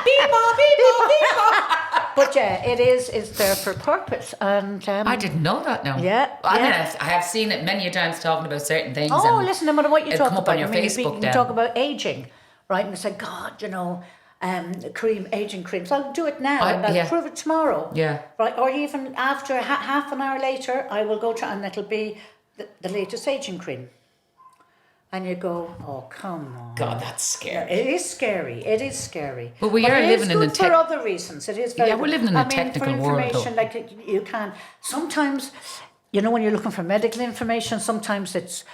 Beep-bop, beep-bop, beep-bop. But yeah, it's there for purpose. And I didn't know that now. Yeah. I mean, I have seen it many a times talking about certain things. Oh, listen, no matter what you talk come up about. on your Facebook you talk about aging, right? And you say, God, aging creams. I'll do it now and I'll prove it tomorrow. Yeah. Right, or even after half an hour later, I will go try, and it'll be the latest aging cream. And you go, oh, come on. God, that's scary. It is scary. It is scary. But we are living in for other reasons. It is very we're living in a technical world. For information, like you can sometimes, when you're looking for medical information, sometimes it's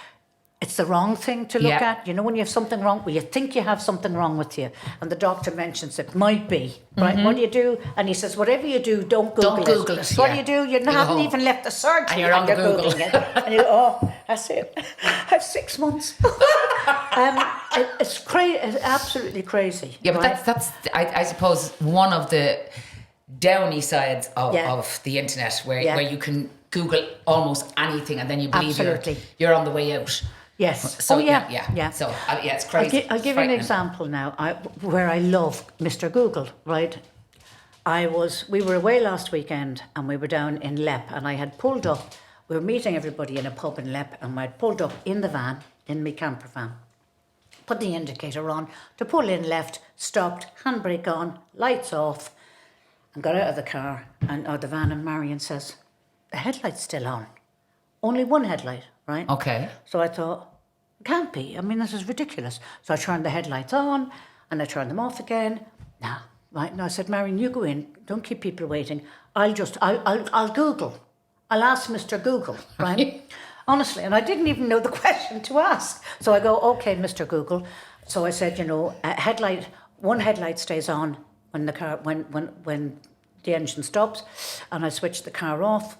the wrong thing to look at. When you have something wrong, you think you have something wrong with you, and the doctor mentions it might be, right? What do you do? And he says, whatever you do, don't Google it. So what do you do? You haven't even left the surgery, and you're on Google. Googling it. And you go, oh, that's it. I have 6 months. It's crazy. It's absolutely crazy. Yeah, but right? that's I suppose one of the downy sides of the internet, where you can Google almost anything, and then you believe you're on the way out. Yes. So, yeah. So, it's crazy. I'll give you an example now where I love Mr. Google, right? We were away last weekend and we were down in Lepp, and I had pulled up, we were meeting everybody in a pub in Lepp, and I'd pulled up in the van, in my camper van, put the indicator on to pull in left, stopped, handbrake on, lights off, and got out of the car, or the van, and Marion says, the headlight's still on. Only one headlight, right? Okay. So I thought, it can't be. I mean, this is ridiculous. So I turned the headlights on and I turned them off again. Nah, right? And I said, Marion, you go in. Don't keep people waiting. I'll Google. I'll ask Mr. Google, right? Honestly, and I didn't even know the question to ask. So I go, okay, Mr. Google. So I said, one headlight stays on when the car, when the engine stops, and I switched the car off.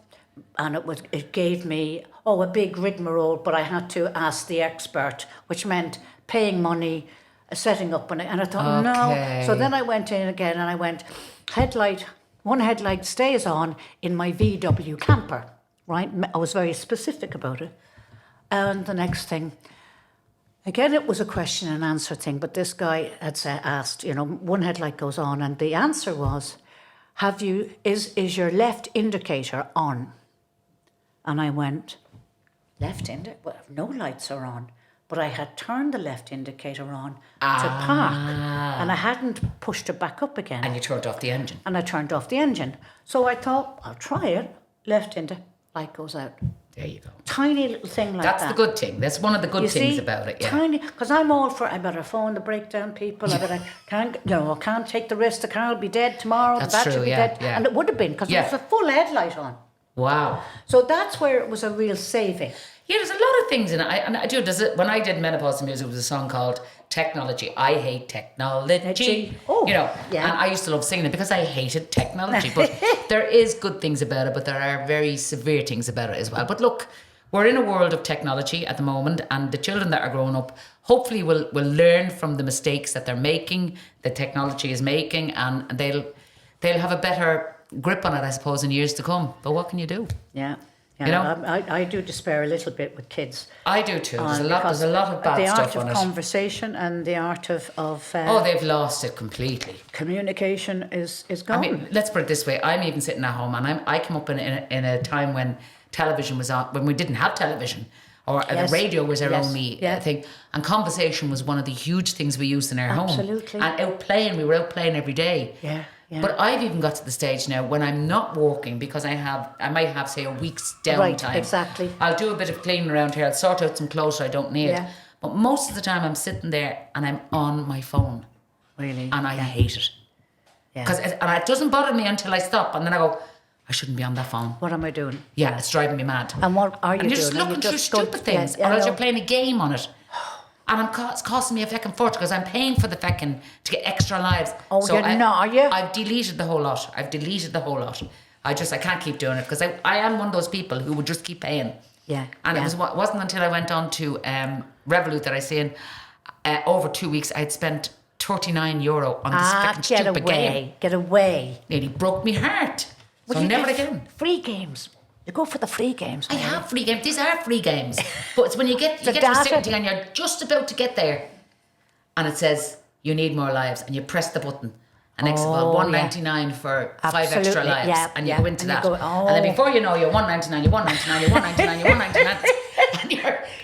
And it gave me a big rigmarole, but I had to ask the expert, which meant paying money, setting up, and I thought no. So then I went in again and I went, one headlight stays on in my VW camper, right? I was very specific about it. And the next thing, again, it was a question and answer thing, but this guy had asked, one headlight goes on, and the answer was, is your left indicator on? And I went, left indicator? Well, no lights are on. But I had turned the left indicator on to park. And I hadn't pushed it back up again. And you turned off the engine. And I turned off the engine. So I thought, I'll try it. Left indicator, light goes out. There you go. Tiny little thing like That's the good thing. That's one of the good things about it. Yeah. Tiny, because I'm all for, I better phone the breakdown people. I can't take the risk. The car will be dead tomorrow. That's the battery true, will be dead. yeah. And it would have been, because it was a full headlight on. Wow. So that's where it was a real saving. Yeah, there's a lot of things in it. When I did menopause music, it was a song called Technology. I hate technology. Oh, And I used to love singing it because I hated technology. But there is good things about it, but there are very severe things about it as well. But look, we're in a world of technology at the moment, and the children that are growing up hopefully will learn from the mistakes that they're making, the technology is making, and they'll have a better grip on it, I suppose, in years to come. But what can you do? Yeah. I do despair a little bit with kids. I do too. There's a lot of bad stuff on it. The art of conversation and the art of they've lost it completely. Communication is gone. I mean, let's put it this way. I'm even sitting at home, and I came up in a time when television was on, when we didn't have television, or the radio was our only thing, and conversation was one of the huge things we used in our home. Absolutely. And we were out playing every day. Yeah. But I've even got to the stage now when I'm not walking, because I might have say a week's downtime. Right, exactly. I'll do a bit of cleaning around here. I'll sort out some clothes I don't need. Yeah. But most of the time I'm sitting there and I'm on my phone. Really? And I hate it. Yeah. And it doesn't bother me until I stop, and then I go, I shouldn't be on that phone. What am I doing? Yeah, it's driving me mad. And what are you doing? And you're just looking through stupid things, or else you're playing a game on it. And it's costing me a feckin' fortune, because I'm paying for the feckin' to get extra lives. Oh, so you're not, are you? I've deleted the whole lot. I can't keep doing it, because I am one of those people who would just keep paying. Yeah. And it wasn't until I went on to Revolut that I seen over 2 weeks I'd spent €39 on this feckin' stupid game. Get away. Nearly broke me heart. So never again. Free games. You go for the free games. I have free games. These are free games. But it's when you get to a certain thing and you're just about to get there and it says you need more lives and you press the button and it's $1.99 for 5 extra lives and you go into that. And then before you know, you're $1.99, you're $1.99, you're $1.99, you're $1.99 and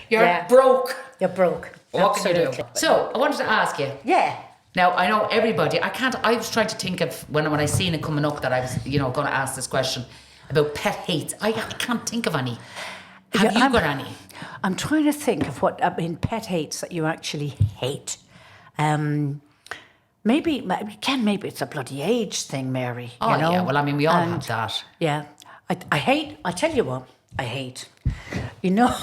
you're broke. You're broke. What can you do? So I wanted to ask you. Yeah. Now, I know everybody, I was trying to think of when I seen it coming up that I was, going to ask this question about pet hates. I can't think of any. Have you got any? I'm trying to think of pet hates that you actually hate. Maybe it's a bloody age thing, Mary. Oh, yeah. Well, we all have that. Yeah. I hate, I tell you what, I hate. You know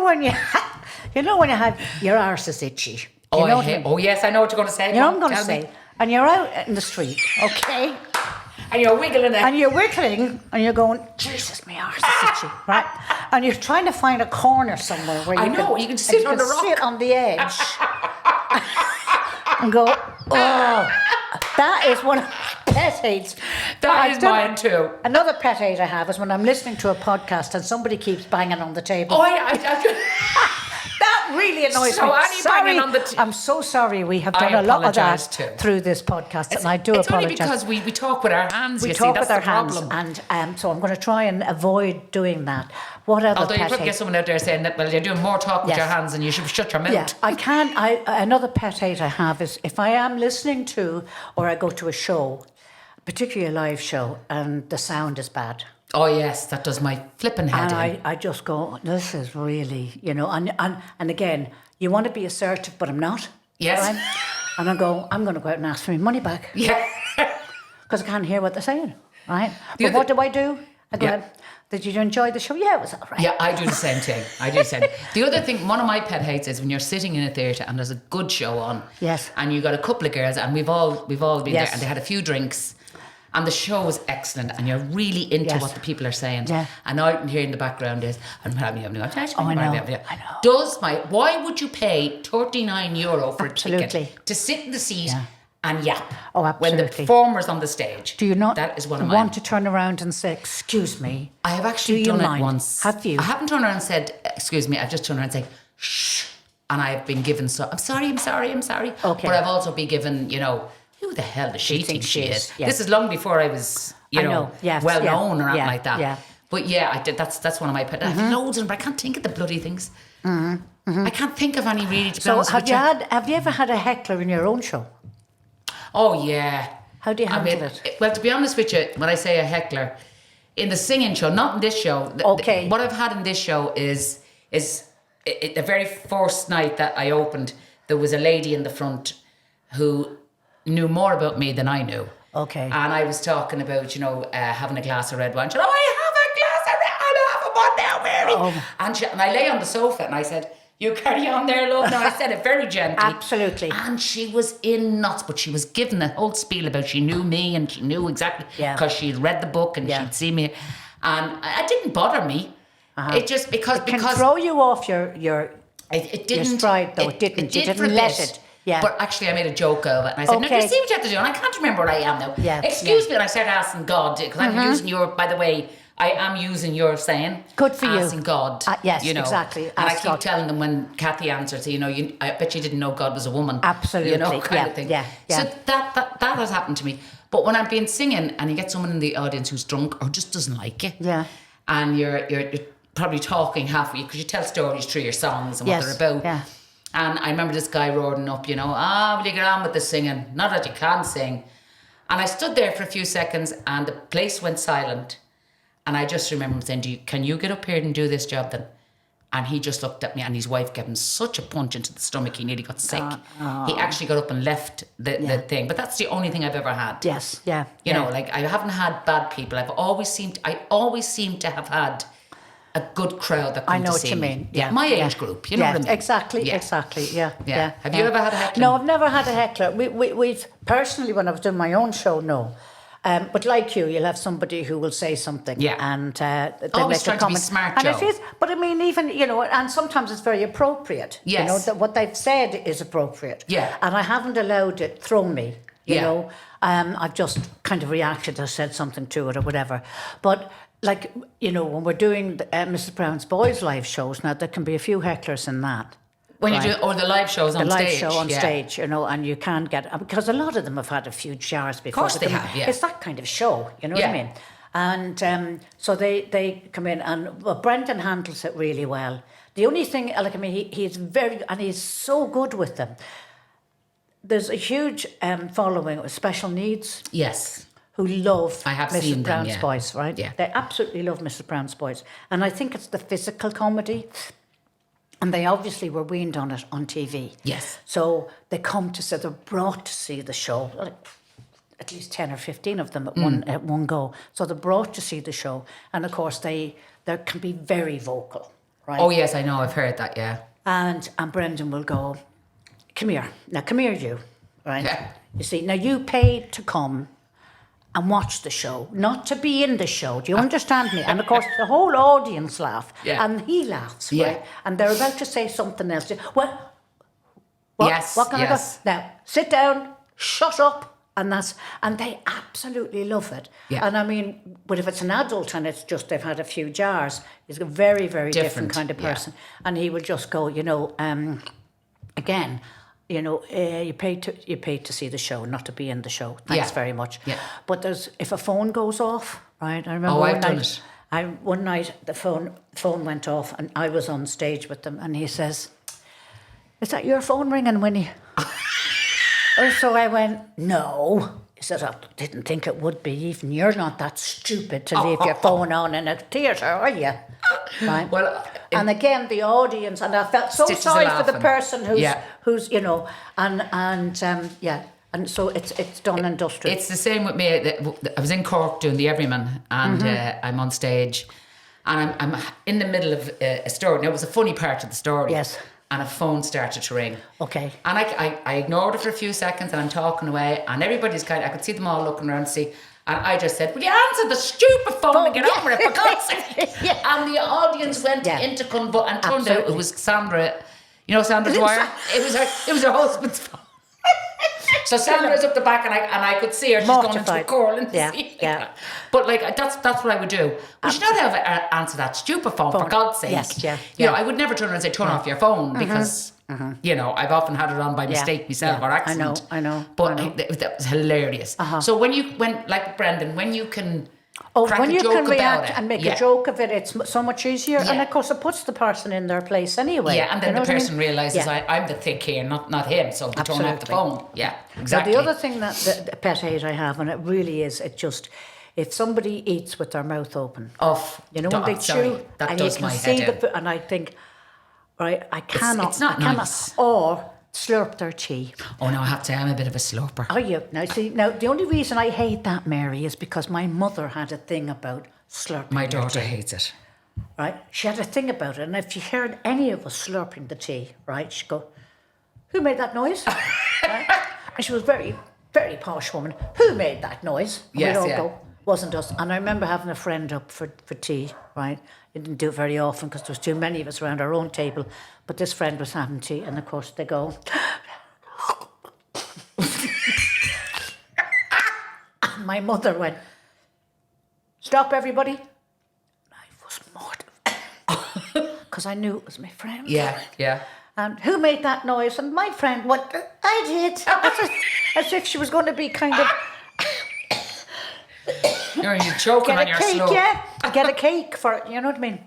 when you have your arse is itchy. Oh, yes, I know what you're going to say. You know what I'm going to say? And you're out in the street, okay? And you're wiggling it. And you're wiggling, and you're going, Jesus, my arse is itchy, right? And you're trying to find a corner somewhere where you can sit on the rock. Sit on the edge and go, oh, that is one of my pet hates. That is mine too. Another pet hate I have is when I'm listening to a podcast and somebody keeps banging on the table. Oh, yeah. That really annoys me. I'm so sorry. We have done a lot of that through this podcast, and I do apologise. It's only because we talk with our hands. We talk with our hands, and so I'm going to try and avoid doing that. What other Although pet you could get someone out there saying that, well, you're doing more talk with your hands and you should shut your mouth. Yeah, I can. Another pet hate I have is if I am listening to or I go to a show, particularly a live show, and the sound is bad. Oh, yes, that does my flipping head in. And I just go, this is really, and again, you want to be assertive, but I'm not. Yes. Right? And I'm going to go out and ask for my money back. Yeah. Because I can't hear what they're saying, right? But what do? I go, did you enjoy the show? Yeah, it was all right. Yeah, I do the same thing. The other thing, one of my pet hates is when you're sitting in a theatre and there's a good show on. Yes. And you got a couple of girls and we've all been there and they had a few drinks. And the show was excellent, and you're really into what the people are saying. Yeah. And all you can hear in the background is, I know. Why would you pay €39 for a ticket to sit in the seat and yap? Oh, absolutely. When the performer's on the stage. Do you not that is one of mine. Want to turn around and say, excuse me? I have actually done it once. Have you? I haven't turned around and said, excuse me, I've just turned around and said, shh. And I've been given, I'm sorry. Okay. But I've also been given, who the hell does she think she is? Yeah. This is long before I was, well known or anything like that. Yeah. But I did. That's one of my pet. I have loads of them, but I can't think of the bloody things. I can't think of any really. To be honest with you. Have you ever had a heckler in your own show? Oh yeah. How do you handle it? Well, to be honest with you, when I say a heckler, in the singing show, not in this show. Okay. What I've had in this show is the very first night that I opened, there was a lady in the front who knew more about me than I knew. Okay. And I was talking about, having a glass of red wine. She said, I have a glass of red wine. I have one now, Mary. Oh. And I lay on the sofa and I said, you carry on there, love. No, I said it very gently. Absolutely. And she was in nuts, but she was given the whole spiel about she knew me and she knew exactly because she'd read the book and she'd seen me. And it didn't bother me. It just because can throw you off your it didn't your stride though. It didn't. You didn't let it. Yeah. But actually I made a joke of it and I said, no, you see what you have to do? And I can't remember what I am now. Yeah. Excuse me, and I started asking God, because I'm using by the way, I am using your saying. Good for you. Asking God. Yes, exactly. And I keep telling them when Kathy answered, I bet you didn't know God was a woman. Absolutely. Kind of thing. Yeah. So that has happened to me. But when I've been singing and you get someone in the audience who's drunk or just doesn't like you. Yeah. And you're probably talking halfway, because you tell stories through your songs and what they're about. Yeah. And I remember this guy roaring up, will you get on with the singing? Not that you can't sing. And I stood there for a few seconds and the place went silent. And I just remember him saying, can you get up here and do this job then? And he just looked at me and his wife gave him such a punch into the stomach, he nearly got sick. He actually got up and left the thing. But that's the only thing I've ever had. Yes, yeah. I haven't had bad people. I always seem to have had a good crowd that come to see me. I know what you mean. Yeah. My age group, you know what I mean? Exactly. Yeah. Have you ever had a heckler? No, I've never had a heckler. We've personally, when I was doing my own show, no. But like you'll have somebody who will say something, and they always make trying a comment. To be smart, and Joe. it is, but I mean, even and sometimes it's very appropriate. Yes, that what they've said is appropriate. Yeah, and I haven't allowed it thrown me. You know, I've just kind of reacted or said something to it or whatever. But like, you know, when we're doing Mrs. Brown's Boys live shows, now there can be a few hecklers in that. When you do, or the live shows on stage. The live show on stage, you know, and you can get, because a lot of them have had a few jars before. Of course they have, yeah. It's that kind of show, you know what I mean? And so they come in, and Brendan handles it really well. The only thing, like, I mean, he's so good with them. There's a huge following of special needs. Yes. Who love Mrs. Brown's Boys, right? Yeah. They absolutely love Mrs. Brown's Boys. And I think it's the physical comedy. And they obviously were weaned on it on TV. Yes. So they come to say, they're brought to see the show, like at least 10 or 15 of them at one go. So they're brought to see the show. And of course, they can be very vocal, right? Oh, yes, I know. I've heard that, yeah. And Brendan will go, come here. Now, come here, you, right? Yeah. You see, now you paid to come and watch the show, not to be in the show. Do you understand me? And of course, the whole audience laugh, and he laughs, right? And they're about to say something else. What can I go? Now, sit down, shut up, and they absolutely love it. Yeah. And I mean, but if it's an adult and it's just they've had a few jars, he's a very, very different kind of person, and he will just go, you know, again. You know, you paid to see the show, not to be in the show. Thanks very much. Yeah. But if a phone goes off, right? I remember I've done it. One night the phone went off, and I was on stage with them, and he says, "Is that your phone ringing, Winnie?" So I went, "No." He said, "I didn't think it would be. Even you're not that stupid to leave your phone on in a theatre, are you?" Right. Well, and again, the audience, and I felt so sorry for the person who's you know, and so it's done and dusted. It's the same with me. I was in Cork doing the Everyman, and I'm on stage, and I'm in the middle of a story. Now, it was a funny part of the story. Yes. And a phone started to ring. Okay. And I ignored it for a few seconds, and I'm talking away, and everybody's I could see them all looking around to see. And I just said, "Will you answer the stupid phone and get over it, for God's sake?" And the audience went into convulsion, and turned out it was Sandra. You know Sandra Dwyer? It was her husband's phone. So Sandra's up the back, and I could see her. She's going into a choral and But like that's what I would do. We should not have answer that stupid phone, for God's sake. Yes, You know, I would never turn around and say, "Turn off your phone," because you know, I've often had it on by mistake myself or accident. I know. But that was hilarious. So when like Brendan, when you can. When you can react and make a joke of it, it's so much easier. And of course, it puts the person in their place anyway. Yeah, and then the person realises I'm the thick here, not him, so they turn off the phone. Yeah, exactly. Now, the other thing that the pet hate I have, and it really is, it just, if somebody eats with their mouth open, you know, when they chew, and you can see and I think, right, I cannot. It's not nice. Or slurp their tea. Oh no, I have to say, I'm a bit of a slurper. Are you? Now the only reason I hate that, Mary, is because my mother had a thing about slurping. My daughter hates it. Right? She had a thing about it, and if she heard any of us slurping the tea, right, she'd go, "Who made that noise?" Right? And she was very, very posh woman. "Who made that noise?" And we'd all go, "Wasn't us." And I remember having a friend up for tea, right? I didn't do it very often because there was too many of us around our own table. But this friend was having tea, and of course they go. And my mother went, "Stop, everybody." I was mortified because I knew it was my friend. Yeah. And "Who made that noise?" And my friend went, "I did." As if she was going to be kind of. You're choking on your slurp. Yeah, get a cake for it. You know what I mean?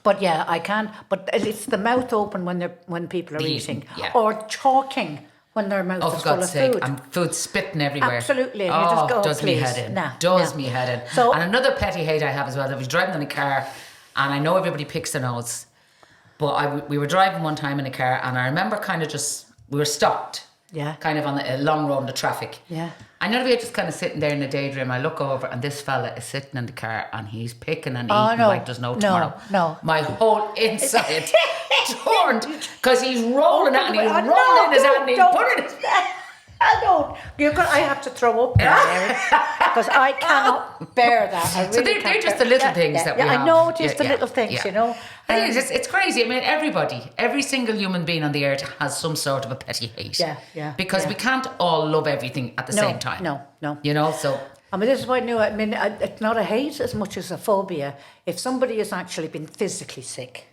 But yeah, I can. But it's the mouth open when people are eating, or talking when their mouth is full of food. And food spitting everywhere. Absolutely. And you just go, does please. me head in. Does me head in. So, and another petty hate I have as well. I was driving in a car, and I know everybody picks their nose, but we were driving one time in a car, and I remember we were stopped. Yeah. Kind of on a long road of traffic. Yeah. I know we were just kind of sitting there in a daydream. I look over, and this fella is sitting in the car, and he's picking and eating like there's no tomorrow. No. My whole inside turned because he's rolling it, and he's rolling in his hand, and he's putting it. I don't. I have to throw up because I cannot bear that. I really so they're just the little things that we have. I know, just the little things, you know. It's crazy. I mean, every single human being on the earth has some sort of a petty hate. Yeah. Because we can't all love everything at the same time. No. You know, so... I mean, this is why I knew. I mean, it's not a hate as much as a phobia. If somebody has actually been physically sick...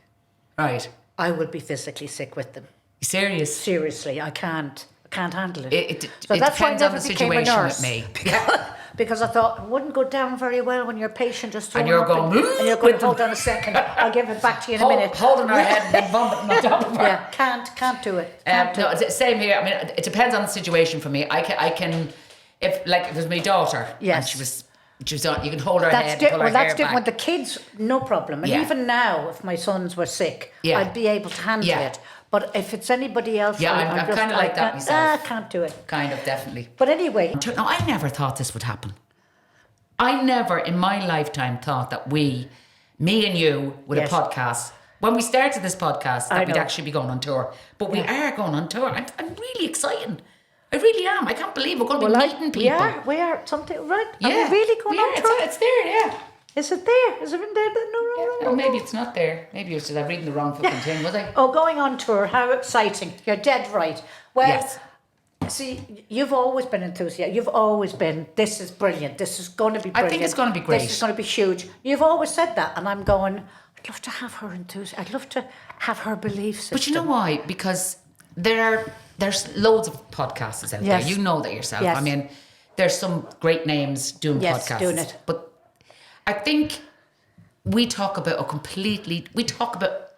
Right. I will be physically sick with them. Serious? Seriously, I can't handle it. It depends on the situation with me. Because I thought it wouldn't go down very well when your patient is throwing and you're up going, and you're going, hold on a second, I'll give it back to you in a minute. Holding her head and then vomiting on top of her. Yeah, can't do it. No, it's same here. I mean, it depends on the situation for me. I can if it was my daughter, and she was on, you can hold her head, pull her hair that's back. different. With the kids, no problem. And even now, if my sons were sick, I'd be able to handle it. But if it's anybody else, I'm kind of like that myself. I can't do it. Kind of, definitely. But anyway. No, I never thought this would happen. I never in my lifetime thought that me and you, with a podcast, when we started this podcast, that we'd actually be going on tour. But we are going on tour. I'm really excited. I really am. I can't believe we're going to be meeting people. We are something, right? Yeah. Are we really going on tour? It's there, yeah. Is it there? Is it in there? No. Maybe it's not there. Maybe it's just I'm reading the wrong fucking thing, was I? Oh, going on tour, how exciting. You're dead right. Well, see, you've always been enthusiastic. You've always been, this is brilliant. This is going to be brilliant. I think it's going to be great. This is going to be huge. You've always said that, and I'm going, I'd love to have her enthusiasm. I'd love to have her belief system. But you know why? Because there's loads of podcasts out there. You know that yourself. Yes. I mean, there's some great names doing podcasts. Doing it. But I think we talk about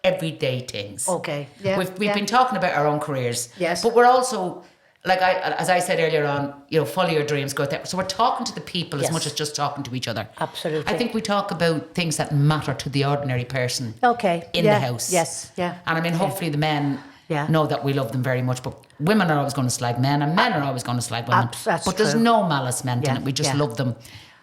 everyday things. Okay. Yeah. We've been talking about our own careers. Yes. But we're also, as I said earlier on, follow your dreams, go out there. So we're talking to the people as much as just talking to each other. Absolutely. I think we talk about things that matter to the ordinary person. In the house. Yes. Yeah. And I mean, hopefully the men know that we love them very much, but women are always going to slag men, and men are always going to slag women. But there's no malice meant in it. We just love them.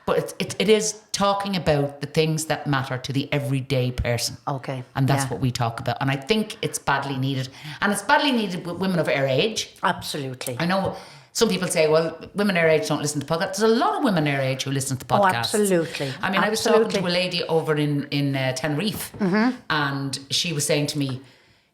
But it is talking about the things that matter to the everyday person. Okay. And that's what we talk about. And I think it's badly needed. And it's badly needed with women of our age. Absolutely. I know some people say, well, women our age don't listen to podcasts. There's a lot of women our age who listen to podcasts. Oh, absolutely. I mean, I was talking to a lady over in Tenerife, and she was saying to me,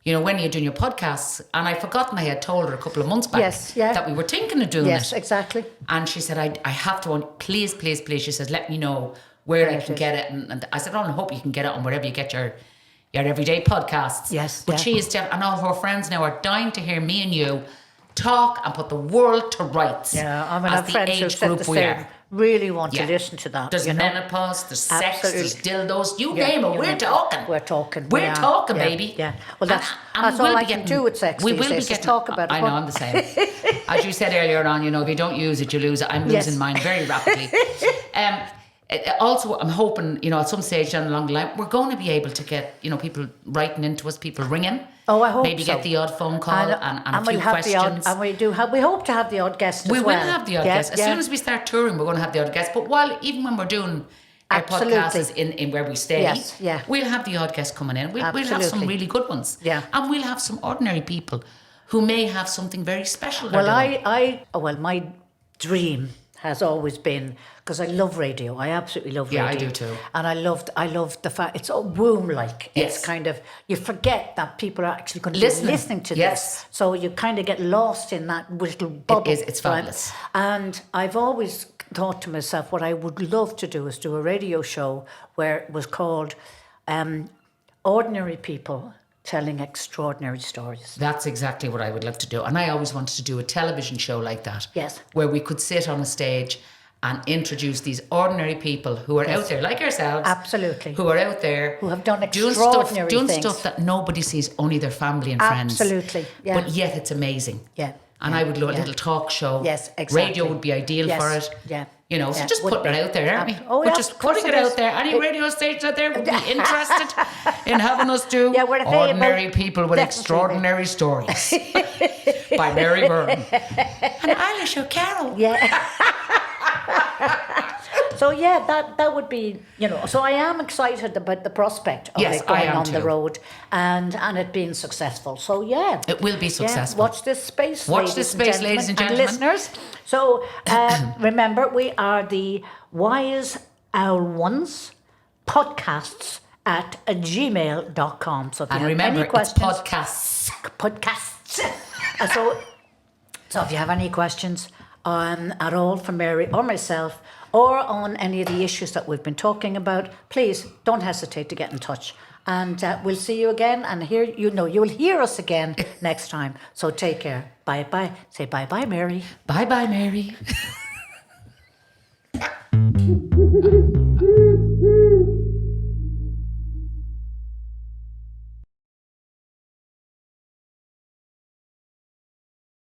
when are you doing your podcasts? And I'd forgotten I had told her a couple of months back that we were thinking of doing it. Yes, exactly. And she said, I have to, please. She says, let me know where I can get it. And I said, I hope you can get it on wherever you get your everyday podcasts. Yes. But she is, and all her friends now are dying to hear me and you talk and put the world to rights. Yeah, I mean, as I've the friends who age said group the we same. are. Really want to listen to that. There's menopause, there's sex, there's dildos, you name it, we're talking. We're talking. We're talking, baby. Yeah. Well, that's all I can do with sex. We will be getting. Talk about it. I know, I'm the same. As you said earlier on, if you don't use it, you lose it. I'm losing mine very rapidly. Also, I'm hoping, at some stage down along the line, we're going to be able to get, people writing into us, people ringing. Oh, I hope Maybe get the odd phone call and a few questions. And we hope to have the odd guest as well. We will have the odd guest. As soon as we start touring, we're going to have the odd guest. But even when we're doing our podcasts in where we stay, we'll have the odd guest coming in. We'll have some really good ones. Yeah. And we'll have some ordinary people who may have something very special. My dream has always been, because I love radio. I absolutely love radio. Yeah, I do too. And I love the fact it's all womb-like. Yes. It's kind of, you forget that people are actually going to be listening to this. So you kind of get lost in that little bubble. It's fabulous. And I've always thought to myself, what I would love to do is do a radio show where it was called Ordinary People Telling Extraordinary Stories. That's exactly what I would love to do. And I always wanted to do a television show like that. Yes. Where we could sit on a stage and introduce these ordinary people who are out there, like ourselves. Absolutely. Who are out there. Who have done extraordinary doing things. stuff that nobody sees, only their family and friends. Absolutely, yeah. But yet it's amazing. Yeah. And I would love a little talk show. Yes, exactly. Radio would be ideal for it. Yeah. So just putting it out there, aren't we? Oh, We're just putting it out there. Any radio station out there would be interested in having us do Ordinary People with Extraordinary Stories by Mary Byrne. And Eilish O'Carroll. Yeah. So yeah, that would be, so I am excited about the prospect of it going on the road and it being successful. So yeah. It will be successful. Watch this space, ladies and gentlemen. And listeners. So remember, we are the Wise Owl Wans Podcasts at gmail.com. So if you have any questions, it's podcasts. So if you have any questions at all for Mary or myself, or on any of the issues that we've been talking about, please don't hesitate to get in touch. And we'll see you again, and you'll hear us again next time. So take care. Bye bye. Say bye bye, Mary. Bye bye, Mary.